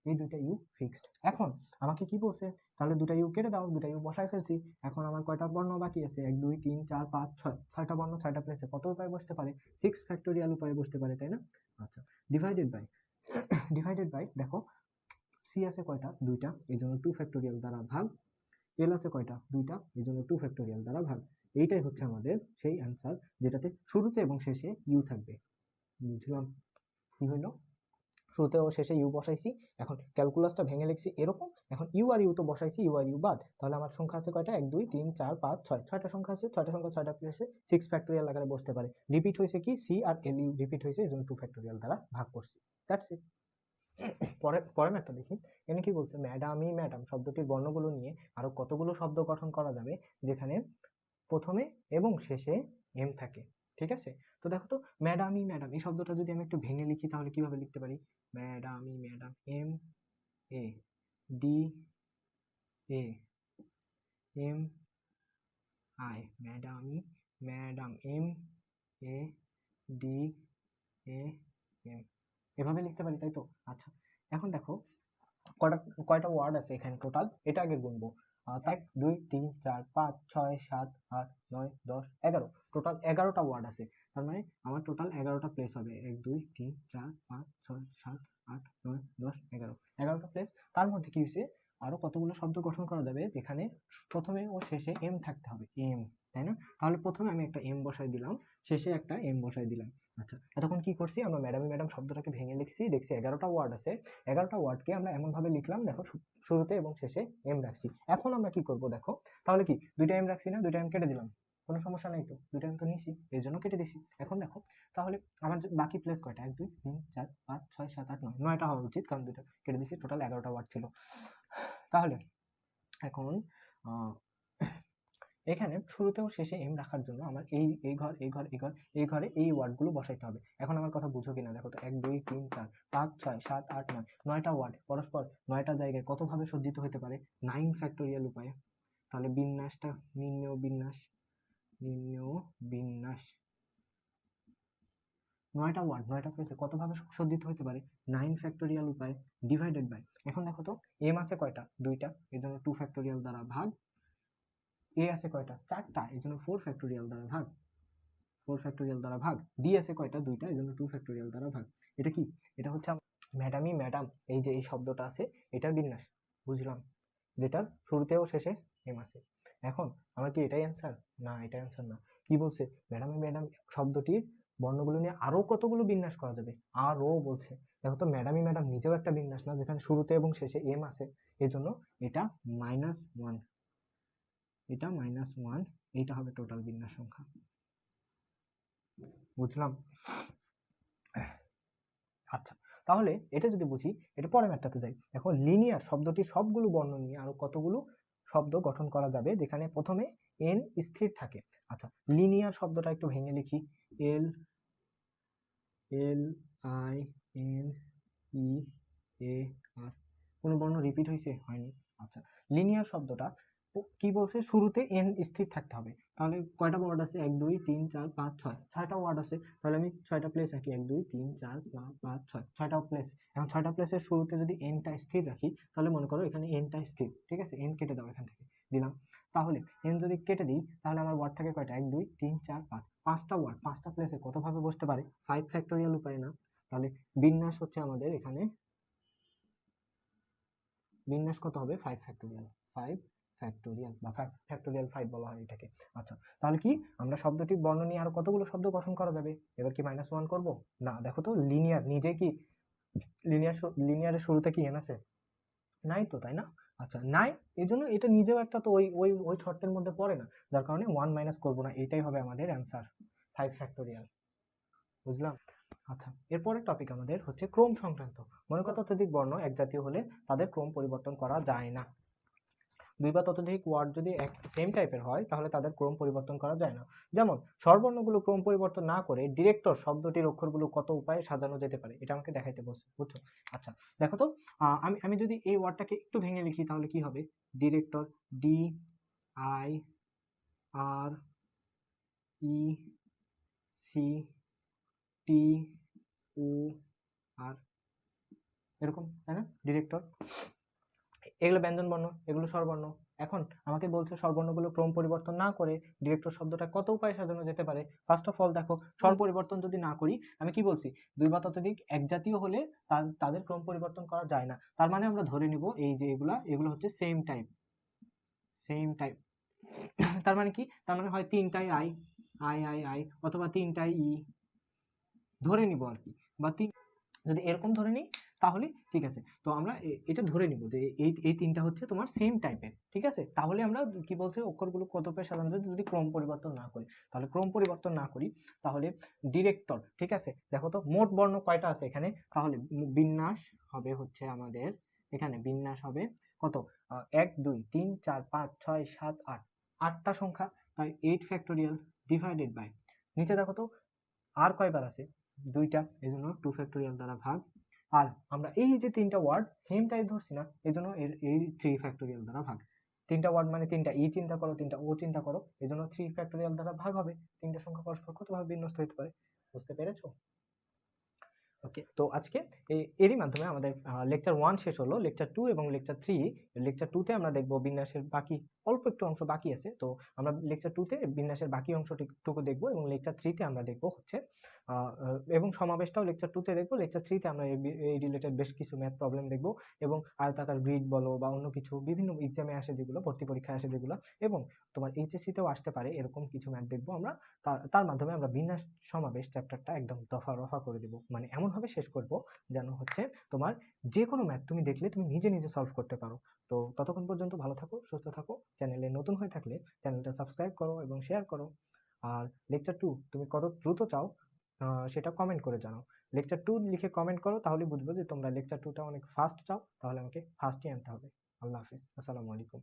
এই দুইটা ইউ ফিক্সড। এখন আমাকে কি বলছে, তাহলে দুটা ইউ কেটে দাও, দুটা ইউ বসায় ফেলছি। এখন আমার কয়টা বর্ণ বাকি আছে? 1 2 3 4 5 6, 6টা বর্ণ 6টা প্লেসে কত উপায়ে বসতে পারে? 6 ফ্যাক্টোরিয়াল উপায়ে বসতে পারে, তাই না? আচ্ছা, ডিভাইডেড বাই ডিভাইডেড বাই দেখো সি আছে কয়টা? 2টা, এই জন্য 2 ফ্যাক্টোরিয়াল দ্বারা ভাগ। এল আছে কয়টা? 2টা, এই জন্য 2 ফ্যাক্টোরিয়াল দ্বারা ভাগ। এইটাই হচ্ছে আমাদের সেই অ্যান্সার যেটাতে শুরুতে এবং শেষে ইউ থাকবে। বুঝলাম? কি হইলো, শুরুতে ও শেষে ইউ বসাইছি। এখন ক্যালকুলাসটা ভেঙে লিখছি এরকম। এখন ইউ আর ইউ তো বসাইছি, ইউ আর ইউ বাদ। তাহলে আমার সংখ্যা আছে কয়টা? 1 2 3 4 5 6, 6টা সংখ্যা আছে। 6টা সংখ্যা 6টা প্লেসে 6 ফ্যাক্টোরিয়াল আকারে বসতে পারে। রিপিট হয়েছে কি? সি আর এল ইউ রিপিট হয়েছে, এই জন্য 2 ফ্যাক্টোরিয়াল দ্বারা ভাগ করছি। That's it. পরের একটা দেখি, এখানে কি বলছে, ম্যাডামি ম্যাডাম শব্দটির বর্ণগুলো নিয়ে আরো কতগুলো শব্দ গঠন করা যাবে যেখানে প্রথমে এবং শেষে এম থাকে। ঠিক আছে, তো দেখো তো ম্যাডামি ম্যাডাম এই শব্দটা যদি আমি একটু ভেঙে লিখি তাহলে কিভাবে লিখতে পারি? ম্যাডামি madam, M A D A M I, ম্যাডামি madam, M A D A M, এভাবে লিখতে পারি, তাই তো? আচ্ছা, এখন দেখো কয়টা কয়টা ওয়ার্ড আছে এখানে টোটাল, এটা আগে গুনবো। 1 2 3 4 5 6 7 8 9 10 11, টোটাল 11টা ওয়ার্ড আছে। তার মানে আমার টোটাল 11টা প্লেস হবে, 1 2 3 4 5 6 7 8 9 10 11, 11টা প্লেস। তার মধ্যে কি হয়েছে, আরো কতগুলো শব্দ গঠন করা যাবে যেখানে প্রথমে ও শেষে এম থাকতে হবে, এম, তাই না? তাহলে প্রথমে আমি একটা এম বসাই দিলাম, শেষে একটা এম বসাই দিলাম। আচ্ছা, এতক্ষণ কি করছি আমরা, ম্যাডামি ম্যাডাম শব্দটাকে ভেঙে লিখছি, দেখছি 11টা ওয়ার্ড আছে, 11টা ওয়ার্ডকে আমরা এমন ভাবে লিখলাম, দেখো শুরুতে এবং শেষে এম রাখছি। এখন আমরা কি করব দেখো, তাহলে কি দুইটা এম রাখছি না, দুইটা এম কেটে দিলাম, কোনো সমস্যা নাই তো, দুইটা এম তো নিছি এর জন্য কেটে দিছি। এখন দেখো তাহলে আমার বাকি প্লেস কয়টা, 1 2 3 4 5 6 7 8 9, 9টা হওয়া উচিত, কারণ দুইটা কেটে দিছি, টোটাল 11টা ওয়ার্ড ছিল। তাহলে এখন এখানে শুরুতেও শেষে এম রাখার জন্য আমার এই ঘর এই ঘর এই ঘর এই ঘরে এই ওয়ার্ডগুলো বসাইতে হবে। এখন আমার কথা বুঝো কিনা দেখো তো, 1 2 3 4 5 6 7 8 9, 9টা ওয়ার্ড পরস্পর 9টা জায়গায় কতভাবে সজ্জিত হতে পারে, 9 ফ্যাক্টোরিয়াল উপায়ে। তাহলে বিন্যাসটা, নির্ণেয় বিন্যাস, নির্ণেয় বিন্যাস, 9টা ওয়ার্ড 9টা প্লেসে কতভাবে সজ্জিত হতে পারে, 9 ফ্যাক্টোরিয়াল উপায়ে, ডিভাইডেড বাই। এখন দেখো তো এম আছে কয়টা, দুইটা, এর জন্য 2 ফ্যাক্টোরিয়াল দ্বারা ভাগ। এ আছে কয়টা, চারটা, এই জন্য 4 ফ্যাক্টোরিয়াল দ্বারা ভাগ, 4 ফ্যাক্টোরিয়াল দ্বারা ভাগ। ডি আছে কয়টা, দুইটা, এই জন্য 2 ফ্যাক্টোরিয়াল দ্বারা ভাগ। এটা কি, এটা হচ্ছে ম্যাডামি ম্যাডাম, এই যে এই শব্দটা আছে এটার বিন্যাস, বুঝলাম, যেটার শুরুতেও শেষে এম আছে। এখন আমার কি এটাই অ্যান্সার? না, এটা অ্যান্সার না। কি বলছে, ম্যাডামি ম্যাডাম শব্দটির বর্ণগুলো নিয়ে আরো কতগুলো বিন্যাস করা যাবে, আরো বলছে। দেখো তো ম্যাডামি ম্যাডাম নিজেও একটা বিন্যাস না, যেখানে শুরুতে এবং শেষে এম আছে, এই জন্য এটা -1, এটা -1, এইটা হবে টোটাল বিন্যাস সংখ্যা, বুঝলাম? আচ্ছা, তাহলে এটা যদি বুঝি, এটা পরের ম্যাথটাতে যাই। দেখো লিনিয়ার শব্দটি সবগুলো বর্ণ নিয়ে আরো কতগুলো শব্দ গঠন করা যাবে, যেখানে প্রথমে এন স্থির থাকে। আচ্ছা, লিনিয়ার শব্দটা একটু ভেঙে লিখি, এল এল আই এন ই এ আর, কোনো বর্ণ রিপিট হয়েছে? হয়নি। আচ্ছা, লিনিয়ার শব্দটা কি বলছে, শুরুতে এন স্থির থাকতে হবে। তাহলে কয়টা ওয়ার্ড আছে, 1 2 3 4 5 6, 6টা ওয়ার্ড আছে। তাহলে আমি 6টা প্লেস রাখি, 1 2 3 4 5 6, 6টা প্লেস। এখন 6টা প্লেসের শুরুতে যদি এনটা স্থির রাখি, তাহলে মনে করো এখানে এনটা স্থির, ঠিক আছে, এন কেটে দাও, এখান থেকে দিলাম। তাহলে এন যদি কেটে দিই, তাহলে আমার ওয়ার্ড থাকে কয়টা, 1 2 3 4 5, 5টা ওয়ার্ড, 5টা প্লেসে কতভাবে বসতে পারে, 5 ফ্যাক্টোরিয়াল উপায় না। তাহলে বিন্যাস হচ্ছে আমাদের এখানে, বিন্যাস কত হবে, 5 ফ্যাক্টোরিয়াল, 5 ফ্যাক্টোরিয়াল বা ফ্যাক্টোরিয়াল 5 বলা হয় এটাকে। আচ্ছা, তাহলে কি আমরা শব্দটি বর্ণ নিয়ে আরো কতগুলো শব্দ গঠন করা যাবে? এবার কি -1 করব? না, দেখো তো লিনিয়ার নিজে কি, লিনিয়ারের শুরুতে কি এন আছে? নাই তো, তাই না? আচ্ছা, নাই, এই জন্য এটা নিজেও একটা তো ওই ওই ওই শর্তের মধ্যে পড়ে না, যার কারণে 1 মাইনাস করবো না, এটাই হবে আমাদের অ্যান্সার, 5 ফ্যাক্টোরিয়াল, বুঝলাম? আচ্ছা, এরপরের টপিক আমাদের হচ্ছে ক্রম সংক্রান্ত। মনে কত ততোধিক বর্ণ এক জাতীয় হলে তাদের ক্রম পরিবর্তন করা যায় না। 2 বা ততোধিক ওয়ার্ড যদি সেম টাইপের হয়, তাহলে তাদের ক্রম পরিবর্তন করা যায় না। যেমন স্বরবর্ণগুলো ক্রম পরিবর্তন না করে ডিরেক্টর শব্দটির অক্ষরগুলো কত উপায়ে সাজানো যেতে পারে, এটা আমাকে দেখাইতে বলছে, বুঝছো? আচ্ছা, দেখো তো আমি আমি যদি এই ওয়ার্ডটাকে একটু ভেঙে লিখি, তাহলে কি হবে, director, D I R E C T O R, এরকম, তাই না? ডিরেক্টর, এগুলো ব্যঞ্জন বর্ণ, এগুলো স্বরবর্ণ। এখন আমাকে বলছে স্বরবর্ণগুলো ক্রম পরিবর্তন না করে ডিরেক্টর শব্দটা কত উপায়ে সাজানো যেতে পারে। ফার্স্ট অফ অল দেখো, স্বর পরিবর্তন যদি না করি, আমি কি বলছি, 2 বা ততোধিক এক জাতীয় হলে তাদের ক্রম পরিবর্তন করা যায় না। তার মানে আমরা ধরে নিব এই যে এগুলো হচ্ছে সেম টাইপ, সেম টাইপ। তার মানে কি, তার মানে হয় 3টাই আই আই আই আই, অথবা 3টাই ই, ধরে নিব আর কি, বা যদি এরকম ধরে নিই, তাহলে ঠিক আছে। তো আমরা এটা ধরে নিব যে এই তিনটা হচ্ছে তোমার সেম টাইপের, ঠিক আছে। তাহলে আমরা কি বলছে, অক্ষরগুলো কত পেয়ে সাজানো যায়, যদি ক্রম পরিবর্তন না করি। তাহলে ক্রম পরিবর্তন না করি, তাহলে ডিরেক্টর, ঠিক আছে। দেখো তো মোট বর্ণ কয়টা আছে এখানে, তাহলে বিন্যাস হবে হচ্ছে আমাদের, এখানে বিন্যাস হবে কত, 1 2 3 4 5 6 7 8, 8টা সংখ্যা, তাই 8 ফ্যাক্টোরিয়াল ডিভাইডেড বাই, নিচে দেখো তো আর কয়বার আছে, 2টা, এই জন্য 2 ফ্যাক্টোরিয়াল দ্বারা ভাগ। আর আমরা এই যে 3টা ওয়ার্ড সেম টাইপ ধরছি না, এই জন্য এই 3 ফ্যাক্টোরিয়াল দ্বারা ভাগ। 3টা ওয়ার্ড মানে 3টা ই চিন্তা করো, 3টা ও চিন্তা করো, এই জন্য 3 ফ্যাক্টোরিয়াল দ্বারা ভাগ হবে। 3টা সংখ্যা পরস্পর কতভাবে বিন্যস্ত হতে পারে, বুঝতে পেরেছো? ওকে, তো আজকে এরই মাধ্যমে আমাদের লেকচার 1 শেষ হলো। লেকচার 2 এবং লেকচার 3, লেকচার 2 তে আমরা দেখব বিন্যাসের বাকি অল্প একটু অংশ বাকি আছে। তো আমরা লেকচার 2 তে বিন্যাসের বাকি অংশটুকু দেখব এবং লেকচার 3 তে আমরা দেখব হচ্ছে এবং সমাবেশটাও লেকচার 2 তে দেখব। লেকচার 3 তে আমরা এই রিলেটেড বেশ কিছু ম্যাথ প্রবলেম দেখব এবং আয়তাকার গ্রিড বলো বা অন্য কিছু বিভিন্ন এক্সামে আসে যেগুলো, ভর্তি পরীক্ষায় আসে যেগুলো, এবং তোমার এইচএসসি তেও আসতে পারে এরকম কিছু ম্যাথ দেখব আমরা। তার মাধ্যমে আমরা বিন্যাস সমাবেশ চ্যাপ্টারটা একদম দফা রফা করে দেব, মানে এমনভাবে শেষ করব যেন হচ্ছে তোমার যে কোনো ম্যাথ তুমি দেখলে তুমি নিজে নিজে সলভ করতে পারো। তো ততক্ষণ পর্যন্ত ভালো থাকো, সুস্থ থাকো। চ্যানেলে নতুন হয়ে থাকলে চ্যানেলটা সাবস্ক্রাইব করো এবং শেয়ার করো। আর লেকচার 2 তুমি কত দ্রুত চাও সেটা কমেন্ট করে জানাও। লেকচার 2 লিখে কমেন্ট করো, তাহলে বুঝবো যে তোমরা লেকচার 2টা অনেক ফাস্ট চাও, তাহলে আমাকে ফাস্টই আনতে হবে। আল্লাহ হাফিজ, আসসালামু আলাইকুম।